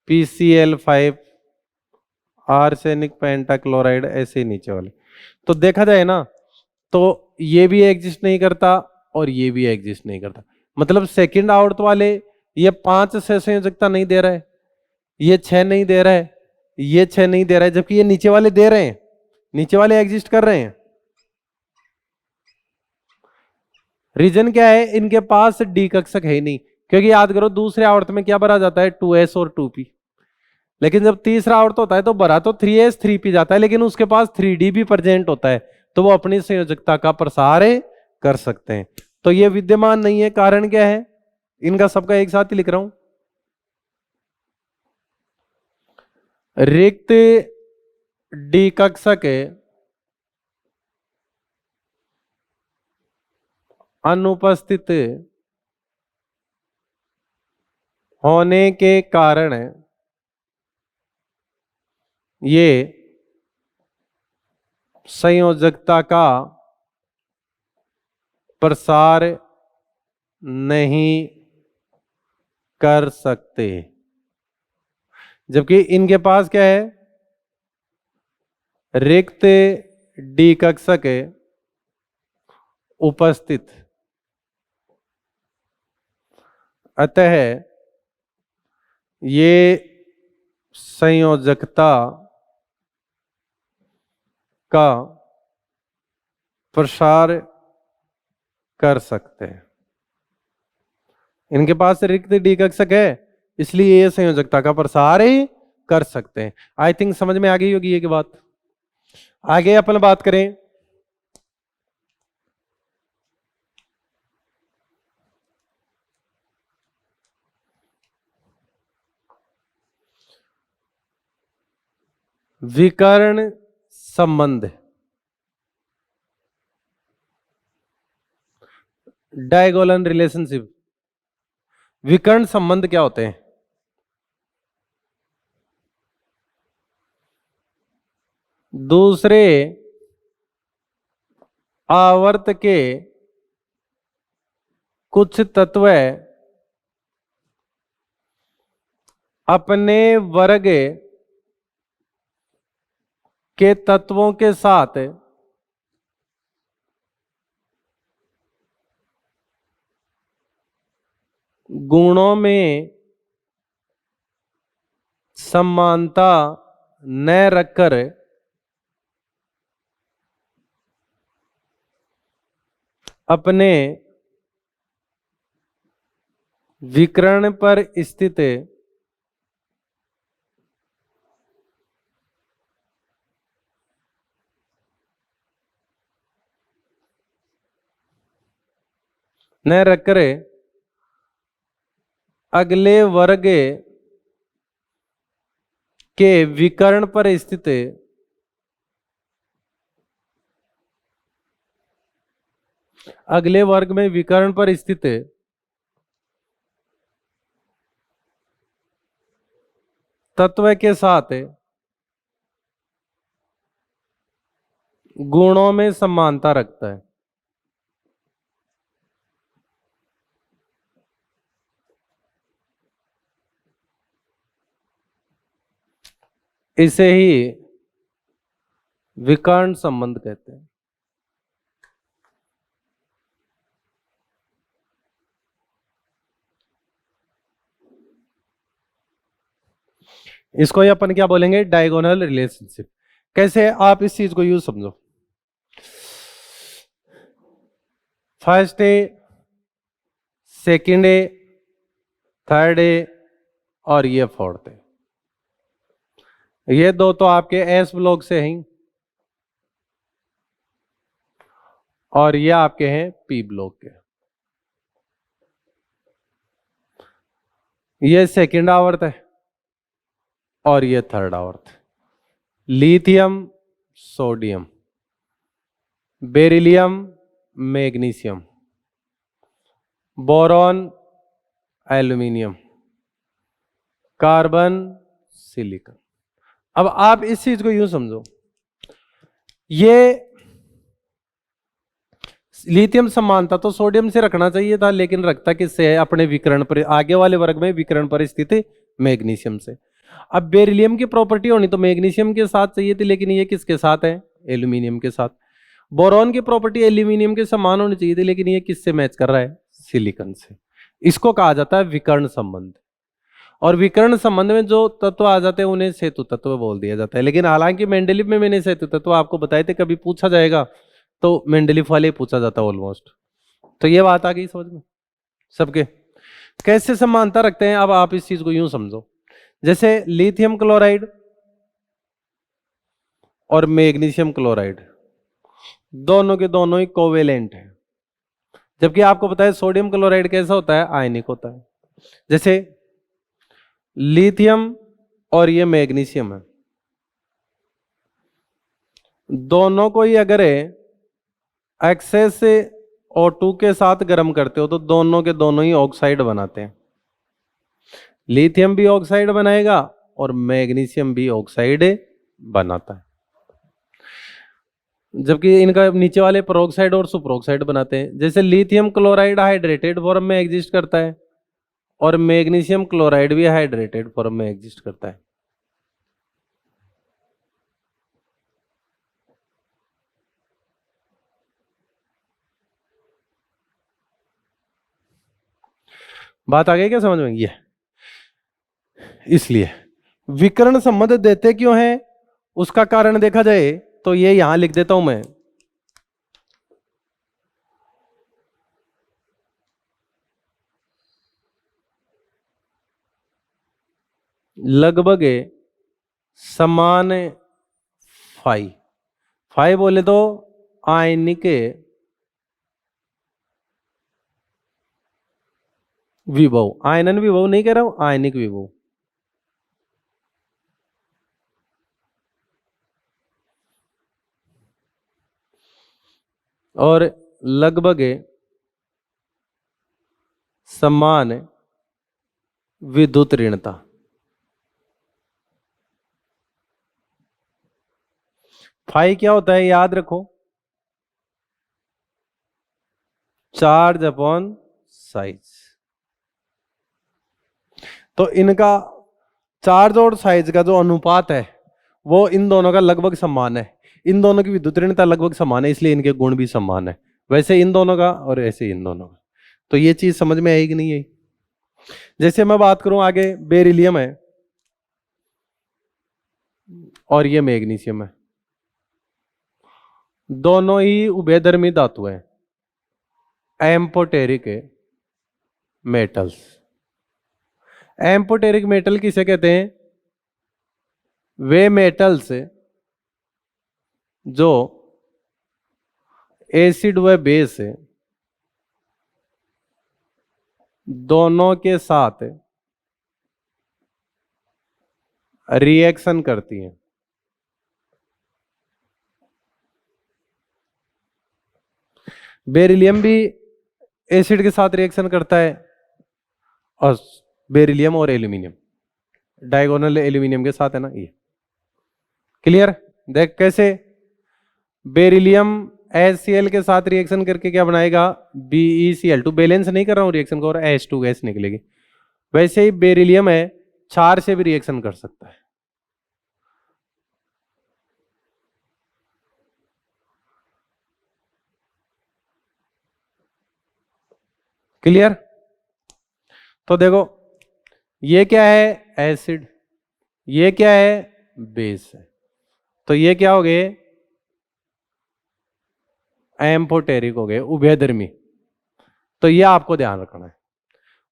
PCl5, आर्सेनिक पेंटाक्लोराइड, ऐसे नीचे वाले। तो देखा जाए ना तो ये भी एग्जिस्ट नहीं करता और ये भी एग्जिस्ट नहीं करता। मतलब सेकंड आवर्त वाले ये 5 से संयोजकता नहीं दे रहा है, ये 6 नहीं दे रहा है, ये 6 नहीं दे रहा है, जबकि ये नीचे वाले दे रहे हैं, नीचे वाले एग्जिस्ट कर रहे हैं। रीजन क्या है? इनके पास डी कक्षक है ही नहीं। क्योंकि याद करो दूसरे आवर्त में क्या भरा जाता है? 2s और 2p। लेकिन जब तीसरा आवर्त होता है तो भरा तो 3s 3p जाता है, लेकिन उसके पास 3d भी प्रेजेंट होता है, तो वो अपनी संयोजकता का प्रसार कर सकते हैं। तो ये विद्यमान नहीं है। कारण क्या है? इनका सबका एक साथ ही लिख रहा हूं। रिक्त डी कक्षक अनुपस्थित होने के कारण ये संयोजकता का प्रसार नहीं कर सकते, जबकि इनके पास क्या है? रिक्त डी कक्षक उपस्थित, अतः ये संयोजकता का प्रसार कर सकते हैं। इनके पास रिक्त डी कक्षक है, इसलिए ये संयोजकता का प्रसार ही कर सकते हैं। आई थिंक समझ में आ गई होगी ये बात। आगे अपन बात करें विकर्ण संबंध, डायगोनल रिलेशनशिप। विकर्ण संबंध क्या होते हैं? दूसरे आवर्त के कुछ तत्व अपने वर्ग के तत्वों के साथ गुणों में समानता न रखकर अपने विकर्ण पर स्थित न रखकर अगले वर्ग के विकर्ण पर स्थित अगले वर्ग में विकर्ण पर स्थित तत्व के साथ गुणों में समानता रखता है। इसे ही विकर्ण संबंध कहते हैं। इसको ही अपन क्या बोलेंगे, डायगोनल रिलेशनशिप। कैसे, आप इस चीज को यूज समझो, first A, second A, third A और ये फोर्थ ए। ये दो तो आपके एस ब्लॉक से हैं और ये आपके हैं पी ब्लॉक के। ये सेकेंड आवर्त है और ये थर्ड आवर्त। Lithium, sodium, beryllium, magnesium, boron, aluminium, carbon, silicon. अब आप इस चीज को यूं समझो, ये लिथियम समानता तो सोडियम से रखना चाहिए था, लेकिन रखता किससे है, अपने विकर्ण पर, आगे वाले वर्ग में विकर्ण पर स्थित मैग्नीशियम से। अब बेरिलियम की प्रॉपर्टी होनी तो मैग्नीशियम के साथ चाहिए थी, लेकिन ये किसके साथ है, एल्यूमिनियम के साथ। बोरॉन की प्रॉपर्टी एल्यूमिनियम के समान होनी चाहिए थी, लेकिन ये किससे मैच कर रहा है, सिलिकॉन से। इसको कहा जाता है विकर्ण संबंध। और विकर्ण संबंध में जो तत्व आ जाते हैं उन्हें सेतु तत्व बोल दिया जाता है। लेकिन हालांकि मेंडलीव में मैंने सेतु तत्व आपको बताए थे, कभी पूछा जाएगा तो मेंडलीव वाले पूछा जाता है ऑलमोस्ट। तो ये बात आ गई समझ में सबके, कैसे समानता रखते हैं। अब आप इस चीज को यूं समझो, जैसे लिथियम क्लोराइड और मैग्नीशियम क्लोराइड दोनों के दोनों ही कोवेलेंट है, जबकि आपको पता है सोडियम क्लोराइड कैसा होता है, आयनिक होता है। जैसे लिथियम और ये मैग्नीशियम है, दोनों को ही अगर एक्सेस से O2 के साथ गर्म करते हो तो दोनों के दोनों ही ऑक्साइड बनाते हैं। लिथियम भी ऑक्साइड बनाएगा और मैग्नीशियम भी ऑक्साइड बनाता है, जबकि इनका नीचे वाले पेरोक्साइड और सुपरऑक्साइड बनाते हैं। जैसे लिथियम क्लोराइड हाइड्रेटेड फॉर्म में एग्जिस्ट करता है और मैग्नीशियम क्लोराइड भी हाइड्रेटेड फॉर्म में एग्जिस्ट करता है। बात आ गई क्या समझ में? ये इसलिए विकर्ण संबंध देते क्यों हैं, उसका कारण देखा जाए तो ये यहां लिख देता हूं मैं। लगभग समान फाई, फाई बोले तो आयनिक विभव, आयनन विभव नहीं कह रहा हूं, आयनिक विभव। और लगभग समान विद्युत ऋणता। फाई क्या होता है याद रखो, चार्ज अपॉन साइज। तो इनका चार्ज और साइज का जो अनुपात है वो इन दोनों का लगभग समान है। इन दोनों की विद्युत ऋणता लगभग समान है, इसलिए इनके गुण भी समान है। वैसे इन दोनों का और ऐसे इन दोनों का। तो ये चीज समझ में आई कि नहीं आई? जैसे मैं बात करूं आगे, बेरिलियम है और ये मैग्नीशियम है, दोनों ही उभयधर्मी धातु है, एम्पोटेरिक मेटल्स। एम्पोटेरिक मेटल किसे कहते हैं? वे मेटल्स जो एसिड व बेस दोनों के साथ रिएक्शन करती हैं। बेरिलियम भी एसिड के साथ रिएक्शन करता है, और बेरिलियम और एल्यूमिनियम डायगोनल एल्यूमिनियम के साथ है ना, ये क्लियर? देख कैसे, बेरिलियम HCl के साथ रिएक्शन करके क्या बनाएगा, BeCl2। बैलेंस नहीं कर रहा हूं रिएक्शन को, और H2 गैस निकलेगी। वैसे ही बेरिलियम है, क्षार से भी रिएक्शन कर सकता है। क्लियर? तो देखो ये क्या है, एसिड, ये क्या है, बेस है। तो ये क्या हो गए, एम्फोटेरिक हो गए, उभयधर्मी। तो ये आपको ध्यान रखना है।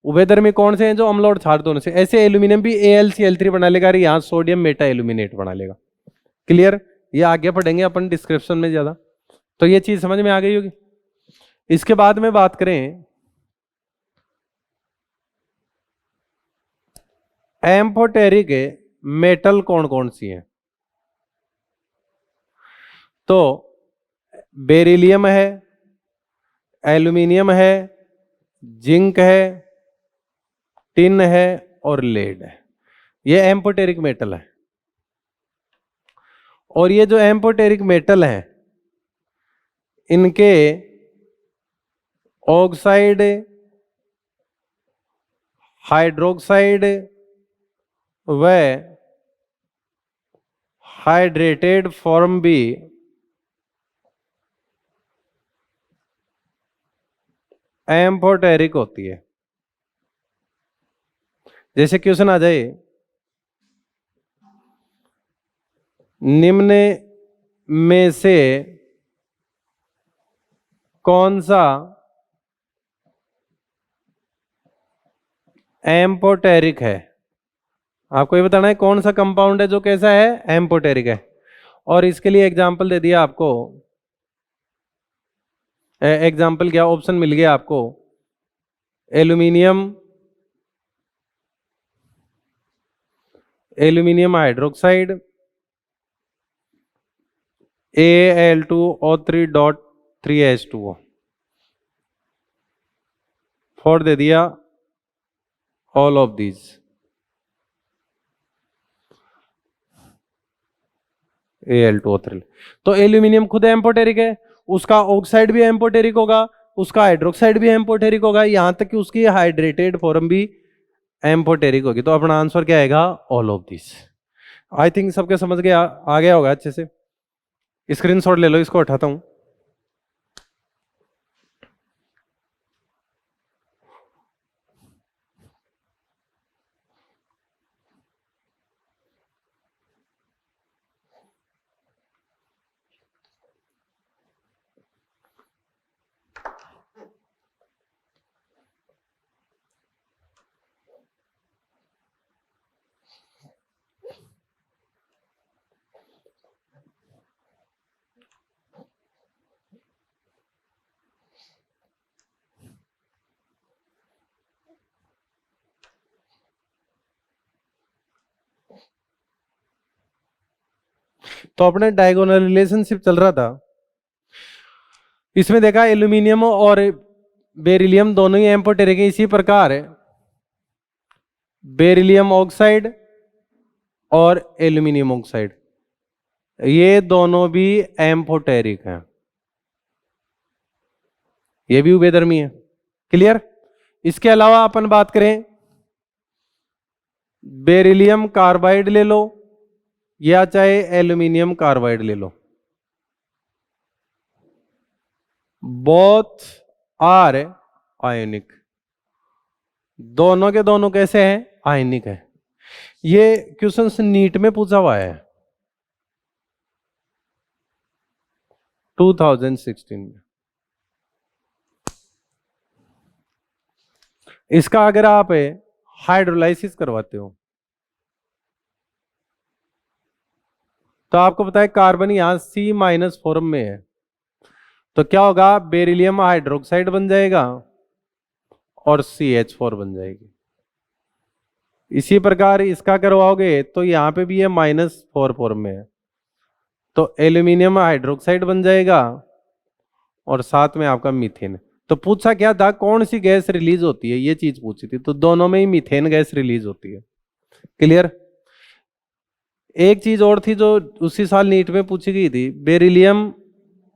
उभयधर्मी कौन से हैं, जो अम्ल और क्षार दोनों से। ऐसे एल्यूमिनियम भी AlCl3 बना लेगा, यहाँ सोडियम मेटा एल्यूमिनेट बना लेगा। क्लियर, ये आगे पढ़ेंगे अपन डिस्क्रिप्शन में ज्यादा। तो ये चीज समझ में आ गई होगी। इसके बाद में बात करें एम्फोटेरिक मेटल कौन कौन सी है, तो बेरिलियम है, एल्यूमिनियम है, जिंक है, टिन है और लेड है। ये एम्फोटेरिक मेटल है। और ये जो एम्फोटेरिक मेटल है, इनके ऑक्साइड, हाइड्रोक्साइड व हाइड्रेटेड फॉर्म भी एम्फोटेरिक होती है। जैसे क्वेश्चन आ जाए, निम्न में से कौन सा एम्फोटेरिक है, आपको ये बताना है कौन सा कंपाउंड है जो कैसा है, एम्फोटेरिक है। और इसके लिए एग्जाम्पल दे दिया आपको, एग्जाम्पल क्या ऑप्शन मिल गया आपको, एल्यूमिनियम, एल्यूमिनियम हाइड्रोक्साइड Al2O3.3H2O, फॉर दे दिया ऑल ऑफ दीज। Al2O3, तो एल्यूमिनियम खुद एम्फोटेरिक है, उसका ऑक्साइड भी एम्फोटेरिक होगा, उसका हाइड्रोक्साइड भी एम्फोटेरिक होगा, यहां तक कि उसकी हाइड्रेटेड फॉर्म भी एम्फोटेरिक होगी। तो अपना आंसर क्या आएगा, all of this. I think सबके समझ गया, आ गया होगा अच्छे से। स्क्रीनशॉट ले लो, इसको उठाता हूं। तो अपने डायगोनल रिलेशनशिप चल रहा था, इसमें देखा एल्यूमिनियम और बेरिलियम दोनों ही एम्फोटेरिक है। इसी प्रकार बेरिलियम ऑक्साइड और एल्यूमिनियम ऑक्साइड, ये दोनों भी एम्फोटेरिक हैं, ये भी उभयधर्मी है। क्लियर। इसके अलावा अपन बात करें, बेरिलियम कार्बाइड ले लो या चाहे एल्यूमिनियम कार्बाइड ले लो, बोथ आर आयनिक, दोनों के दोनों कैसे हैं, आयनिक है। ये क्वेश्चन नीट में पूछा हुआ है 2016 में। इसका अगर आप हाइड्रोलाइसिस करवाते हो तो आपको पता है कार्बन यहां C- फॉर्म में है, तो क्या होगा, बेरिलियम हाइड्रोक्साइड बन जाएगा और CH4 बन जाएगी। इसी प्रकार इसका करवाओगे तो यहां पे भी ये -4 फॉर्म में है, तो एल्यूमिनियम हाइड्रोक्साइड बन जाएगा और साथ में आपका मीथेन। तो पूछा क्या था, कौन सी गैस रिलीज होती है, ये चीज पूछी थी, तो दोनों में ही मीथेन गैस रिलीज होती है। क्लियर। एक चीज और थी जो उसी साल नीट में पूछी गई थी, बेरिलियम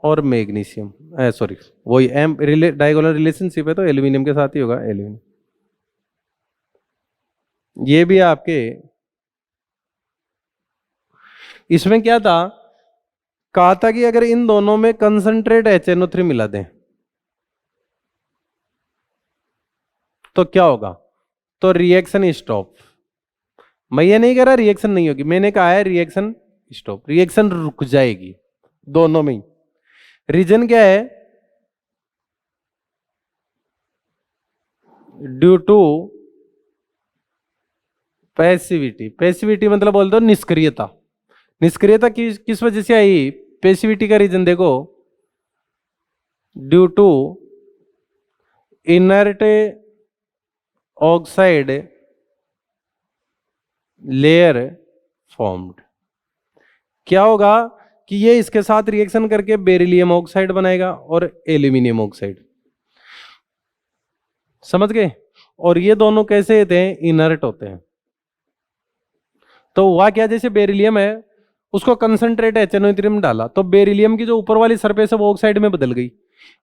और मैग्नीशियम, सॉरी वही डायगोनल रिलेशनशिप है तो एल्यूमिनियम के साथ ही होगा, एल्यूमिनियम। ये भी आपके इसमें क्या था, कहा था कि अगर इन दोनों में कंसंट्रेट HNO3 मिला दें तो क्या होगा, तो रिएक्शन स्टॉप, मैं ये नहीं कह रहा रिएक्शन नहीं होगी, मैंने कहा है रिएक्शन स्टॉप, रिएक्शन रुक जाएगी दोनों में ही। रीजन क्या है? Due to passivity. पैसिविटी मतलब बोल दो निष्क्रियता। निष्क्रियता किस वजह से आई? पैसिविटी का रीजन देखो, due to inert oxide layer formed. क्या होगा कि ये इसके साथ रिएक्शन करके बेरिलियम ऑक्साइड बनाएगा और एल्यूमिनियम ऑक्साइड, समझ गए? और ये दोनों कैसे होते हैं? इनर्ट होते हैं। तो हुआ क्या, जैसे बेरिलियम है उसको कंसंट्रेट HNO3 में डाला तो बेरिलियम की जो ऊपर वाली सरफेस है वो ऑक्साइड में बदल गई।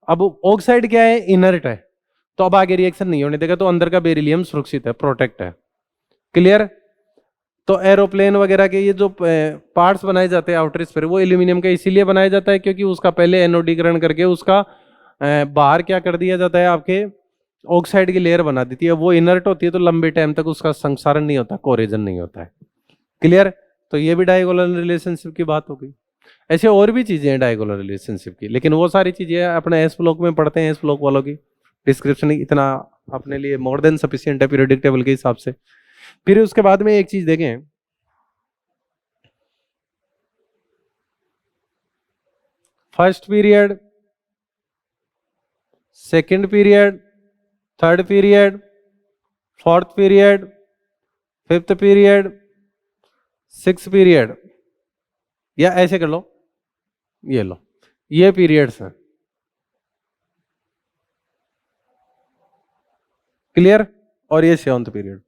अब ऑक्साइड क्या है? इनर्ट है, तो अब आगे रिएक्शन नहीं होने देगा, तो अंदर का बेरिलियम सुरक्षित है, प्रोटेक्ट है। क्लियर? तो एरोप्लेन वगैरह के ये जो पार्ट्स बनाए जाते हैं आउटर स्फीयर, वो एल्यूमिनियम का इसीलिए बनाया जाता है क्योंकि उसका पहले एनोडीकरण करके उसका बाहर क्या कर दिया जाता है, आपके ऑक्साइड की लेयर बना देती है। वो इनर्ट होती है तो लंबे टाइम तक उसका संक्षारण नहीं होता, कोरेजन नहीं होता है। क्लियर? तो ये भी डायगोनल रिलेशनशिप की बात हो गई। ऐसे और भी चीजें हैं डायगोनल रिलेशनशिप की, लेकिन वो सारी चीजें अपने एस ब्लॉक में पढ़ते हैं। एस ब्लॉक वालों की डिस्क्रिप्शन इतना अपने लिए मोर देन सफिशिएंट है पीरियोडिक टेबल के हिसाब से। फिर उसके बाद में एक चीज देखें, first period, second period, third period, fourth period, fifth period, six period, या ऐसे कर लो, ये लो, ये पीरियड्स हैं। क्लियर? और ये सेवंथ पीरियड।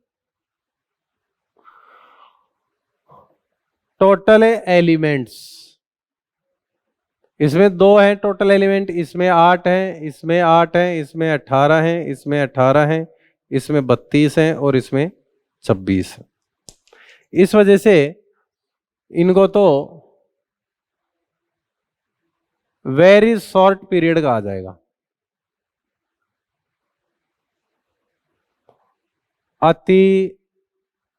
टोटल एलिमेंट्स इसमें 2 हैं टोटल एलिमेंट, इसमें 8 हैं, इसमें 8 हैं, इसमें 18 हैं, इसमें 18 हैं, इसमें 32 हैं और इसमें 26 है। इस वजह से इनको तो वेरी शॉर्ट पीरियड कहा जाएगा, अति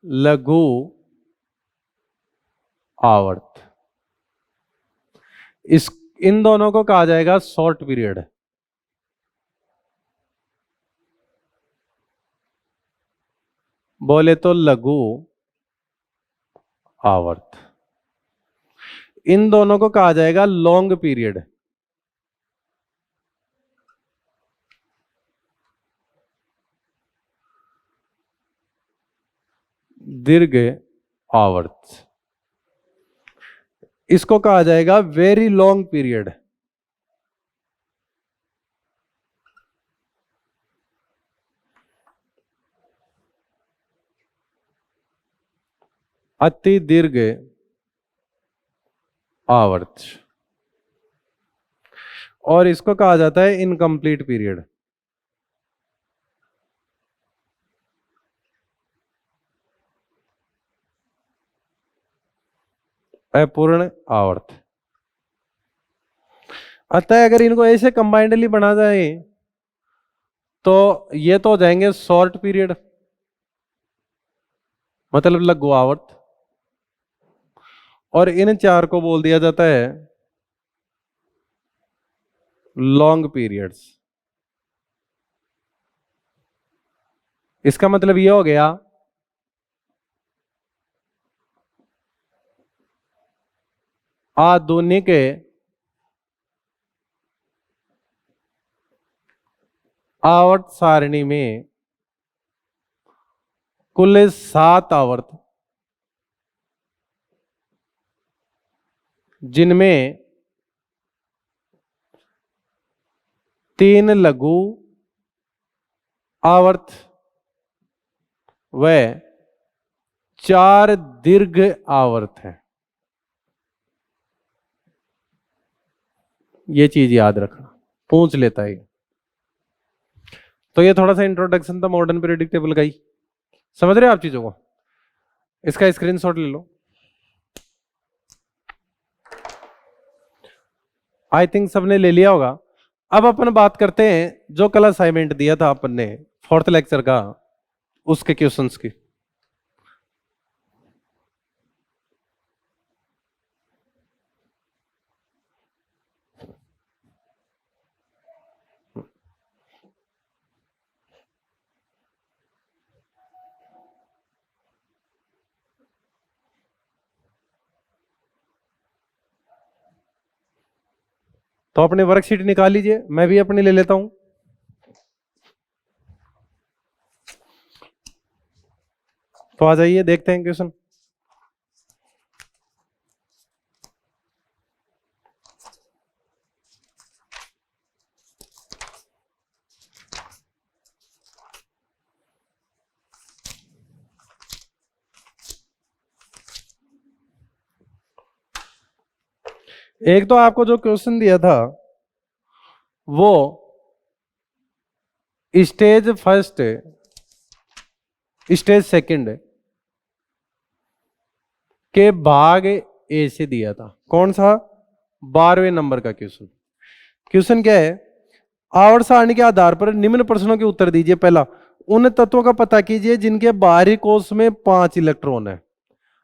लघु आवर्त। इन दोनों को कहा जाएगा शॉर्ट पीरियड। बोले तो लघु आवर्त। इन दोनों को कहा जाएगा लॉन्ग पीरियड। दीर्घ आवर्त। इसको कहा जाएगा वेरी लॉन्ग पीरियड। अति दीर्घ आवर्त। और इसको कहा जाता है इनकम्प्लीट पीरियड। अपूर्ण आवर्त। अतः अगर इनको ऐसे कंबाइंडली बना जाए तो ये तो हो जाएंगे शॉर्ट पीरियड, मतलब लघु आवर्त, और इन चार को बोल दिया जाता है लॉन्ग पीरियड्स। इसका मतलब ये हो गया आधुनिक आवर्त सारणी में कुल 7 आवर्त, जिनमें 3 लघु आवर्त व 4 दीर्घ आवर्त है। ये चीज याद रखना, पूछ लेता है। तो ये थोड़ा सा इंट्रोडक्शन था मॉडर्न पीरियोडिक टेबल का ही, समझ रहे हो आप चीजों को? इसका स्क्रीनशॉट ले लो। आई थिंक सबने ले लिया होगा। अब अपन बात करते हैं जो कल असाइनमेंट दिया था अपन ने 4th लेक्चर का, उसके क्वेश्चंस की। तो अपनी वर्कशीट निकाल लीजिए, मैं भी अपनी ले लेता हूं। तो आ जाइए देखते हैं क्वेश्चन। एक तो आपको जो क्वेश्चन दिया था वो स्टेज फर्स्ट स्टेज सेकंड के भाग ए से दिया था। कौन सा? 12वें नंबर का क्वेश्चन। क्वेश्चन क्या है? आवर्त सारणी के आधार पर निम्न प्रश्नों के उत्तर दीजिए। पहला, उन तत्वों का पता कीजिए जिनके बाहरी कोष में 5 इलेक्ट्रॉन है।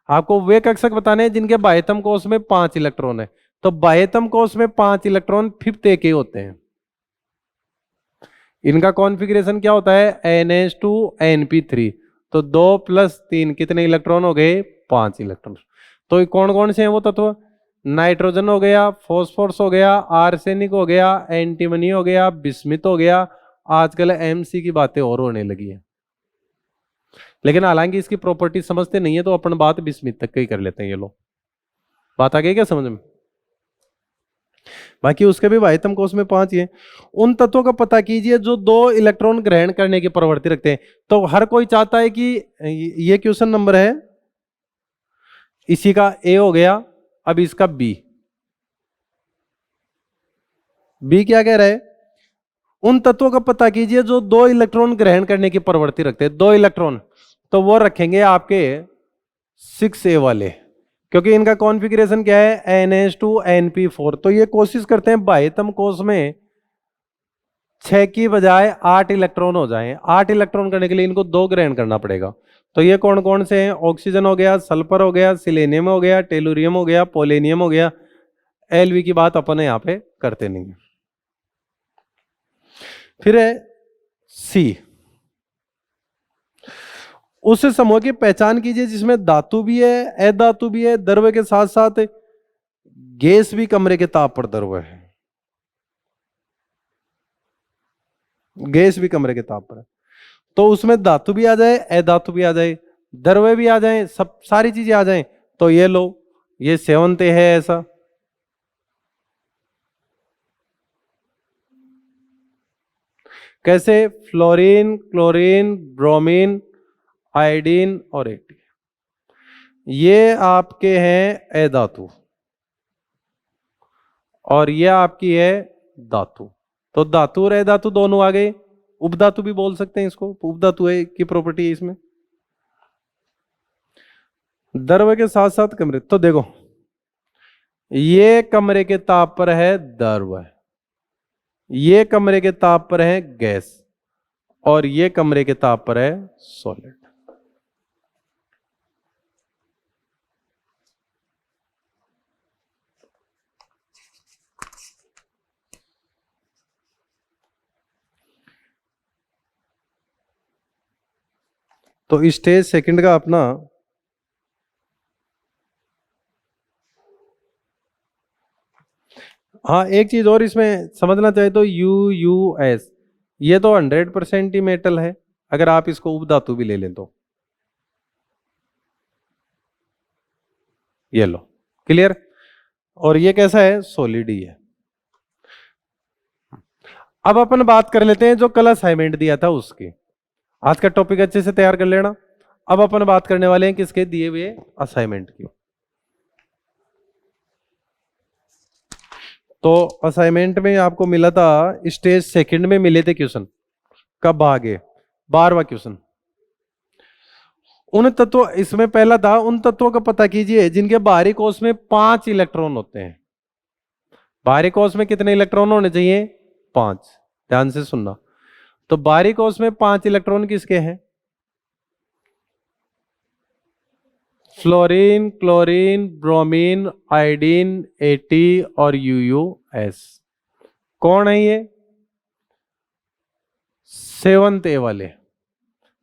आपको वे कक्षक बताने हैं जिनके बाह्यतम कोष में 5 इलेक्ट्रॉन है। तो बाह्यतम कोष में 5 इलेक्ट्रॉन फिफ्थ ए के होते हैं। इनका कॉन्फ़िगरेशन क्या होता है? NH2NP3। तो 2 + 3 कितने इलेक्ट्रॉन हो गए? 5 इलेक्ट्रॉन। तो कौन कौन से हैं वो तत्व? नाइट्रोजन हो गया, फॉस्फोरस हो गया, आर्सेनिक हो गया, एंटीमनी हो गया, बिस्मिथ हो गया। आजकल MC की बातें और होने लगी है, लेकिन हालांकि इसकी प्रॉपर्टी समझते नहीं है तो अपन बात बिस्मिथ तक ही कर लेते हैं। ये लो, बात आ गई क्या समझ में? बाकी उसके भी बाह्यतम कोष में 5 ही है। उन तत्वों का पता कीजिए जो 2 इलेक्ट्रॉन ग्रहण करने की प्रवृत्ति रखते हैं। तो हर कोई चाहता है कि ये क्वेश्चन नंबर है, इसी का A हो गया, अब इसका B क्या कह रहा है? उन तत्वों का पता कीजिए जो 2 इलेक्ट्रॉन ग्रहण करने की प्रवृत्ति रखते हैं। 2 इलेक्ट्रॉन, तो वो रखेंगे आपके 6A वाले, क्योंकि इनका कॉन्फ़िगरेशन क्या है? NH2NP4। तो ये कोशिश करते हैं बाह्यतम कोष में 6 की बजाय 8 इलेक्ट्रॉन हो जाएं। 8 इलेक्ट्रॉन करने के लिए इनको 2 ग्रहण करना पड़ेगा। तो ये कौन कौन से हैं? ऑक्सीजन हो गया, सल्फर हो गया, सिलेनियम हो गया, टेलुरियम हो गया, पोलेनियम हो गया। LV की बात अपन यहाँ पे करते नहीं है। फिर है C, उस समूह की पहचान कीजिए जिसमें धातु भी है, अधातु भी है, द्रव्य के साथ साथ गैस भी कमरे के ताप पर द्रव्य है। गैस भी कमरे के ताप पर है, तो उसमें धातु भी आ जाए, अधातु भी आ जाए, द्रव्य भी आ जाए, सब सारी चीजें आ जाए। तो ये लो, ये 7th है ऐसा। कैसे? फ्लोरीन, क्लोरीन, ब्रोमीन, आयोडीन और AT, ये आपके हैं अधातु और ये आपकी है धातु। तो धातु और अधातु दोनों आ गए। उपधातु भी बोल सकते हैं इसको, उपधातु है की प्रॉपर्टी है इसमें। द्रव्य के साथ साथ कमरे, तो देखो ये कमरे के ताप पर है द्रव्य, ये कमरे के ताप पर है गैस, और ये कमरे के ताप पर है सॉलिड। तो स्टेज सेकंड का अपना हाँ, एक चीज और इसमें समझना चाहे तो UUS, ये तो 100% ही मेटल है, अगर आप इसको उपधातु भी ले लें तो। ये लो, क्लियर? और ये कैसा है? सॉलिड ही है। अब अपन बात कर लेते हैं जो कल असाइनमेंट दिया था उसकी। आज का टॉपिक अच्छे से तैयार कर लेना। अब अपन बात करने वाले हैं किसके दिए हुए असाइनमेंट की। तो असाइनमेंट में आपको मिला था, स्टेज सेकंड में मिले थे क्वेश्चन, कब आगे 12वां क्वेश्चन। उन तत्वों, इसमें पहला था उन तत्वों का पता कीजिए जिनके बाहरी कोष में 5 इलेक्ट्रॉन होते हैं। बाहरी कोष में कितने इलेक्ट्रॉन होने चाहिए? 5। ध्यान से सुनना। तो बाहरी कोष में 5 इलेक्ट्रॉन किसके हैं? Fluorine, chlorine, bromine, iodine, AT और UUS। कौन है ये? 7th A वाले।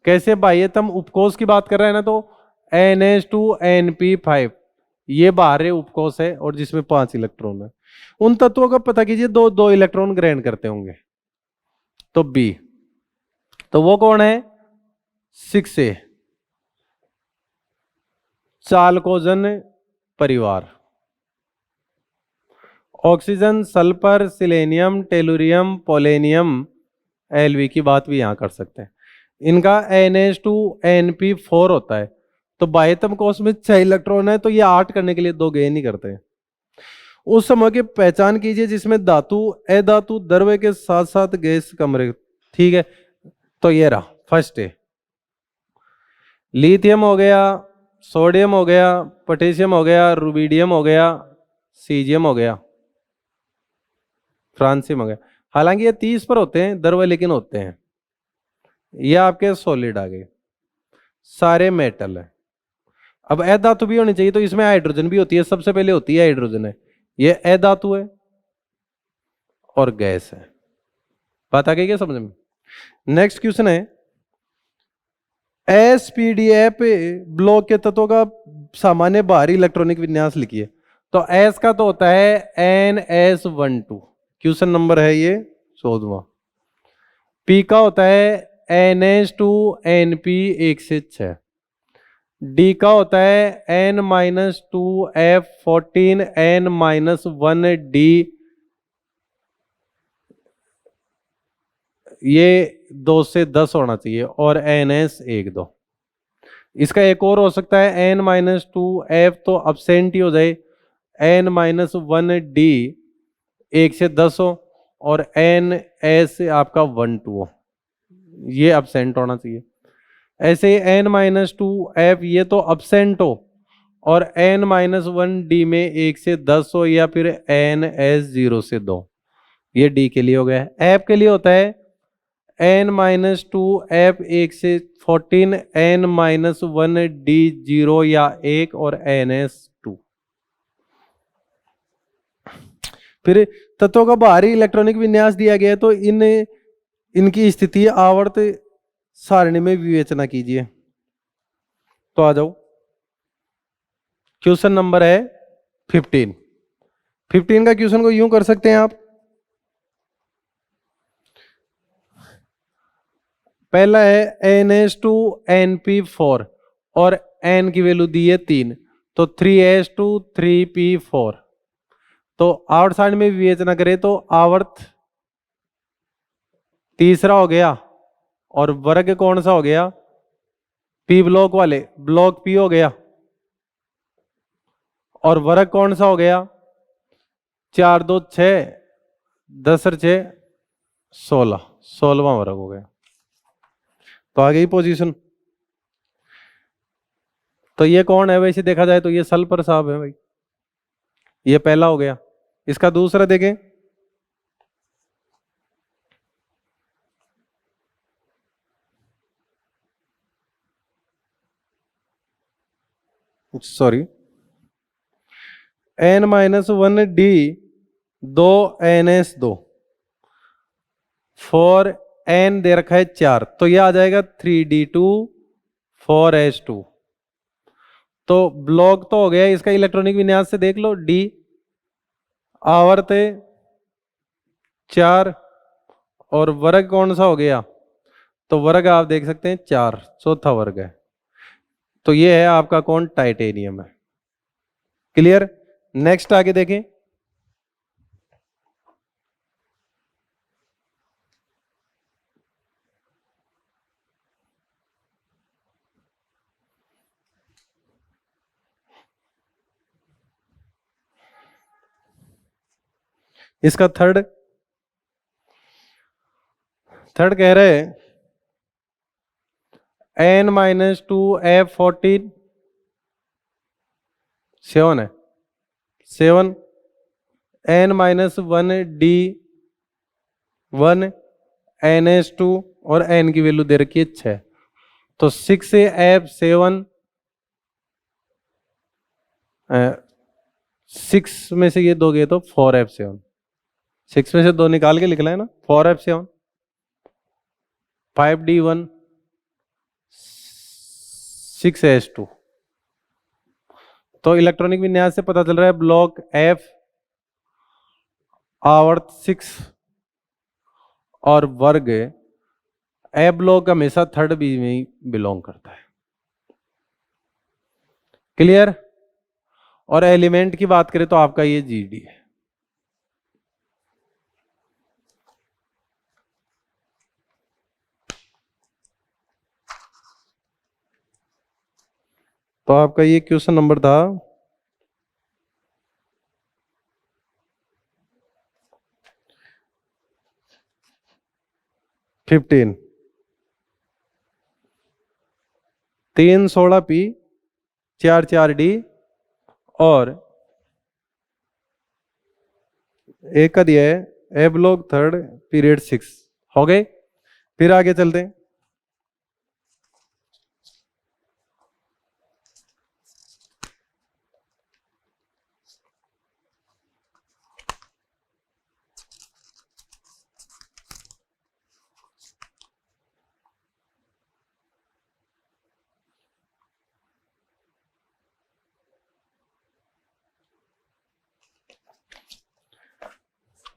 कैसे? बाह्यतम उपकोष की बात कर रहे हैं ना, तो NH2NP5 ये बाहरी उपकोष है और जिसमें 5 इलेक्ट्रॉन है। उन तत्वों का पता कीजिए दो दो इलेक्ट्रॉन ग्रहण करते होंगे। तो बी, तो वो कौन है? 6A, चालकोजन परिवार। Oxygen, sulphur, selenium, tellurium, polonium, Lv की बात भी यहां कर सकते हैं। इनका NH2NP4 होता है। तो बाह्यतम कोश में 6 इलेक्ट्रॉन है, तो ये 8 करने के लिए 2 गेन ही करते हैं। उस समय की पहचान कीजिए जिसमें धातु अधातु द्रव्य के साथ साथ गैस कमरे। ठीक है, तो ये रहा फर्स्ट है। लिथियम हो गया, सोडियम हो गया, पोटेशियम हो गया, रुबिडियम हो गया, सीजियम हो गया, फ्रांसियम हो गया। हालांकि ये 30 पर होते हैं द्रव्य, लेकिन होते हैं। ये आपके सॉलिड आ गए, सारे मेटल है। अब अधातु भी होनी चाहिए, तो इसमें हाइड्रोजन भी होती है, सबसे पहले होती है हाइड्रोजन है। ये अधातु है और गैस है। बात आ गई क्या समझ में? नेक्स्ट क्वेश्चन है, एसपीडीएफ ब्लॉक के तत्वों का सामान्य बाहरी इलेक्ट्रॉनिक विन्यास लिखिए। तो एस का तो होता है NS12, क्वेश्चन नंबर है ये 14वां। पी का होता है NH2NP1 से 6। डी का होता है N-2F14 N-1D, ये 2 से 10 होना चाहिए, और NS12। इसका एक और हो सकता है N-2F, तो अब्सेंट ही हो जाए, N-1D 1 से 10 हो, और NS आपका 1 2 हो, ये अब्सेंट होना चाहिए। ऐसे N-2F ये तो अब्सेंट हो, और N-1D में 1 से 10 हो, या फिर NS 0 से 2, ये डी के लिए हो गया है। एफ के लिए होता है N-2F 1 से 14 N-1D 0 या 1 और NS2। फिर तत्वों का बाहरी इलेक्ट्रॉनिक विन्यास दिया गया है, तो इनकी स्थिति आवर्त सारणी में विवेचना कीजिए। तो आ जाओ, क्वेश्चन नंबर है 15। 15 का क्वेश्चन को यूं कर सकते हैं आप, पहला है NH2NP4 और N की वैल्यू दी है 3, तो 3H2 3P4। तो आवर्त सारणी में विवेचना करें तो आवर्त तीसरा हो गया, और वर्ग कौन सा हो गया? पी ब्लॉक वाले, ब्लॉक पी हो गया, और वर्ग कौन सा हो गया? 4 2 6 10 और 6 16, 16वां वर्ग हो गया। तो आ गई पोजीशन। तो ये कौन है वैसे देखा जाए तो ये सल्फर साहब है भाई, ये पहला हो गया। इसका दूसरा देखें, सॉरी, N-1D 2 NS2 4 N दे रखा है 4, तो ये आ जाएगा 3D2 4H2। तो ब्लॉक तो हो गया, इसका इलेक्ट्रॉनिक विन्यास से देख लो, डी आवर्त 4, और वर्ग कौन सा हो गया? तो वर्ग आप देख सकते हैं 4, चौथा वर्ग है। तो ये है आपका कौन? टाइटेनियम है। क्लियर? नेक्स्ट आगे देखें, इसका थर्ड कह रहे हैं N-2F14 7 है, 7 N-1D 1 NH2, और N की वैल्यू दे रखी है 6। तो 6F7 6 में से ये दो गए तो 4F7, 6 में से 2 निकाल के लिखना है ना, 4F7 5D1 6H2। तो इलेक्ट्रॉनिक विन्यास से पता चल रहा है ब्लॉक F आवर्त 6 और वर्ग ए ब्लॉक हमेशा थर्ड बी में ही बिलोंग करता है। क्लियर? और एलिमेंट की बात करें तो आपका ये जीडी है। तो आपका ये क्वेश्चन नंबर था 15। 3 16 पी 4 4 डी और एक का दिया है ए ब्लॉक थर्ड पीरियड 6। हो गए? फिर आगे चलते हैं।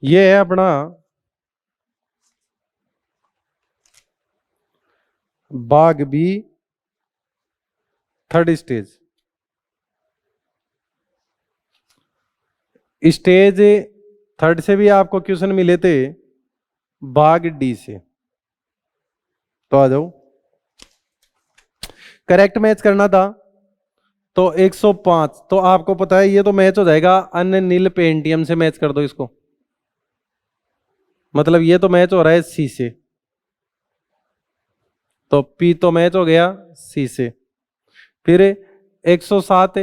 ये है अपना भाग B third stage. Stage third से भी आपको क्वेश्चन मिले थे भाग डी से। तो आ जाओ, करेक्ट मैच करना था। तो 105 तो आपको पता है ये तो मैच हो जाएगा अन्य नील पेंटियम से। मैच कर दो इसको, मतलब ये तो मैच हो रहा है सी से, तो पी तो मैच हो गया सी से। फिर 107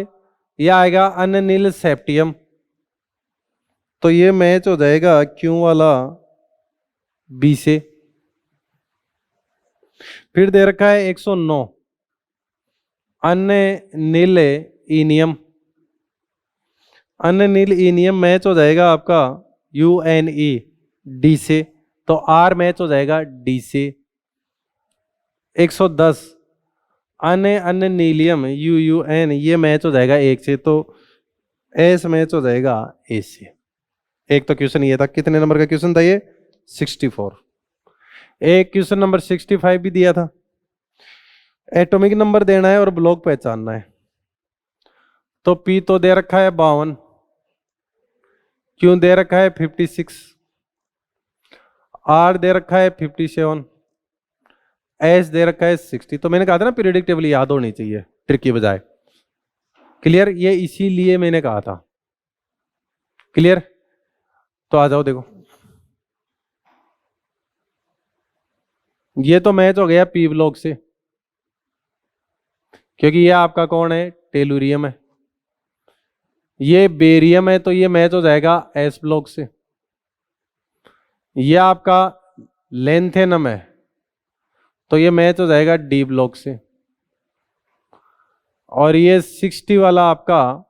ये आएगा अन्य नील सेप्टियम, तो ये मैच हो जाएगा क्यू वाला बी से। फिर दे रखा है 109 अन्य नील इनियम। अन्य नील इनियम मैच हो जाएगा आपका यू एन ई डी से, तो आर मैच हो जाएगा डी से। 110 अन्य अन्य नीलियम यू यू एन ये मैच हो जाएगा एक से, तो एस मैच हो जाएगा ए से। एक तो क्वेश्चन ये था, कितने नंबर का क्वेश्चन था ये? 64। एक क्वेश्चन नंबर 65 भी दिया था, एटॉमिक नंबर देना है और ब्लॉक पहचानना है। तो पी तो दे रखा है 52, क्यों दे रखा है 56, आर दे रखा है 57, एस दे रखा है 60। तो मैंने कहा था ना पीरियडिक टेबल याद होनी चाहिए ट्रिक की बजाय। क्लियर? ये इसीलिए मैंने कहा था। क्लियर? तो आ जाओ, देखो ये तो मैच हो गया पी ब्लॉक से, क्योंकि ये आपका कौन है? टेलुरियम है। ये बेरियम है, तो ये मैच हो जाएगा एस ब्लॉक से। ये आपका लेंथेनम है, तो ये मैच हो जाएगा डी ब्लॉक से। और ये 60 वाला आपका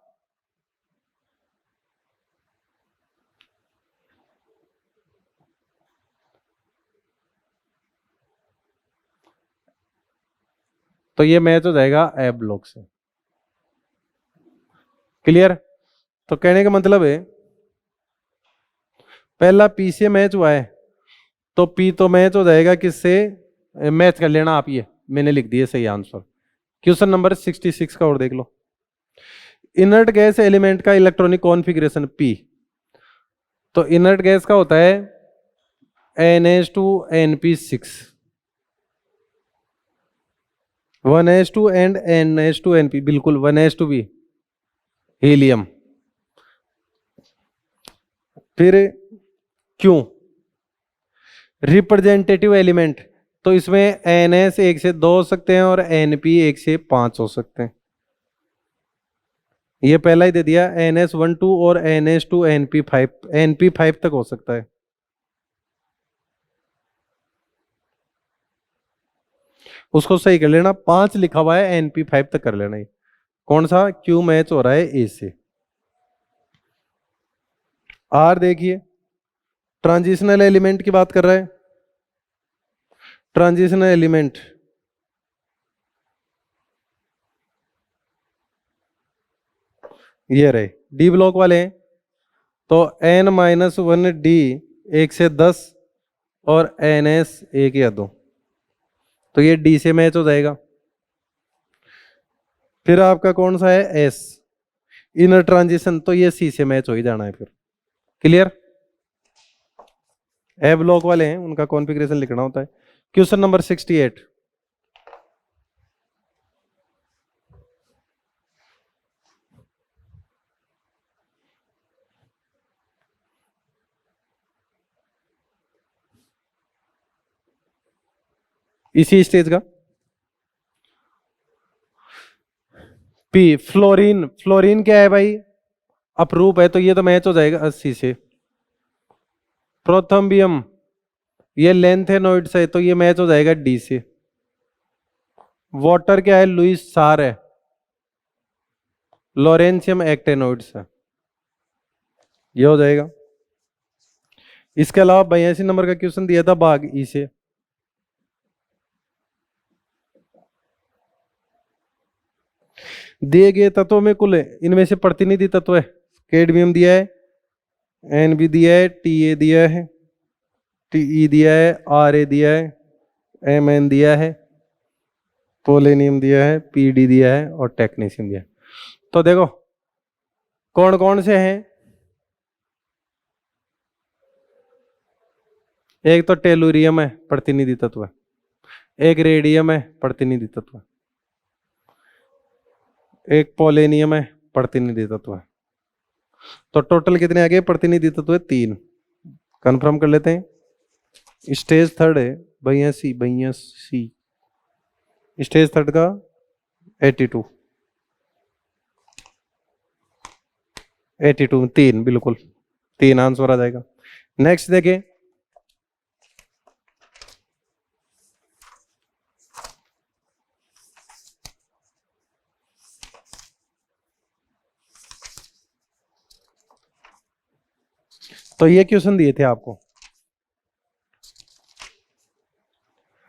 तो ये मैच हो जाएगा ए ब्लॉक से। क्लियर? तो कहने का मतलब है पहला पी से मैच हुआ है, तो पी तो मैच हो जाएगा किससे? मैच कर लेना आप, ये मैंने लिख दिया सही आंसर। क्वेश्चन नंबर 66 का और देख लो। इनर्ट गैस एलिमेंट का इलेक्ट्रॉनिक कॉन्फ़िगरेशन पी। तो इनर्ट गैस का होता है NH2NP6, 1H2 एंड NH2NP, बिल्कुल 1H2 भी हीलियम। फिर क्यों रिप्रेजेंटेटिव एलिमेंट, तो इसमें NS 1 से 2 हो सकते हैं और NP 1 से 5 हो सकते हैं। ये पहला ही दे दिया NS12 और NH2NP5, NP5 तक हो सकता है। उसको सही कर लेना, 5 लिखा हुआ है NP5 तक कर लेना। ये कौन सा क्यू मैच हो रहा है? ए से। आर देखिए ट्रांजिशनल एलिमेंट की बात कर रहा है। ट्रांजिशनल एलिमेंट ये रहे डी ब्लॉक वाले हैं, तो n-1 d 1 से 10 और ns 1 या 2, तो ये d से मैच हो जाएगा। फिर आपका कौन सा है s इनर ट्रांजिशन, तो ये c से मैच हो ही जाना है फिर। क्लियर? ए ब्लॉक वाले हैं उनका कॉन्फ़िगरेशन लिखना होता है। Question number 68। इसी स्टेज का पी फ्लोरीन, फ्लोरीन क्या है भाई? अपरूप है, तो ये तो मैच हो जाएगा 80 से। प्रोथम्बियम ये लेंथेनोइड से, तो ये मैच हो जाएगा डी से। वाटर क्या है? लुइस सार है। लॉरेंशियम एक्टेनोइड से, ये हो जाएगा। इसके अलावा 82 नंबर का क्वेश्चन दिया था बाग ई से। दिए गए तत्वों में कुल इनमें से प्रतिनिधि तत्व है। कैडमियम दिया है, एन बी दिया है, टी ए दिया है, टी ई दिया है, आर ए दिया है, एम एन दिया है, पोलेनियम दिया है, पी डी दिया है और टेक्नीशियम दिया है। तो देखो कौन कौन से हैं। एक तो टेलुरियम है प्रतिनिधि तत्व, एक रेडियम है प्रतिनिधि तत्व, एक पोलेनियम है प्रतिनिधि तत्व है। तो टोटल कितने आ गए प्रतिनिधि तत्व है? 3। कंफर्म कर लेते हैं। स्टेज थर्ड है 82। स्टेज थर्ड का 82 में 3, बिल्कुल 3 आंसर आ जाएगा। नेक्स्ट देखें। तो ये क्वेश्चन दिए थे आपको,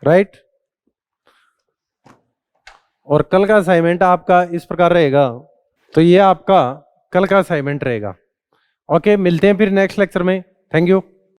राइट? और कल का असाइनमेंट आपका इस प्रकार रहेगा। तो ये आपका कल का असाइनमेंट रहेगा। ओके, मिलते हैं फिर नेक्स्ट लेक्चर में। Thank you.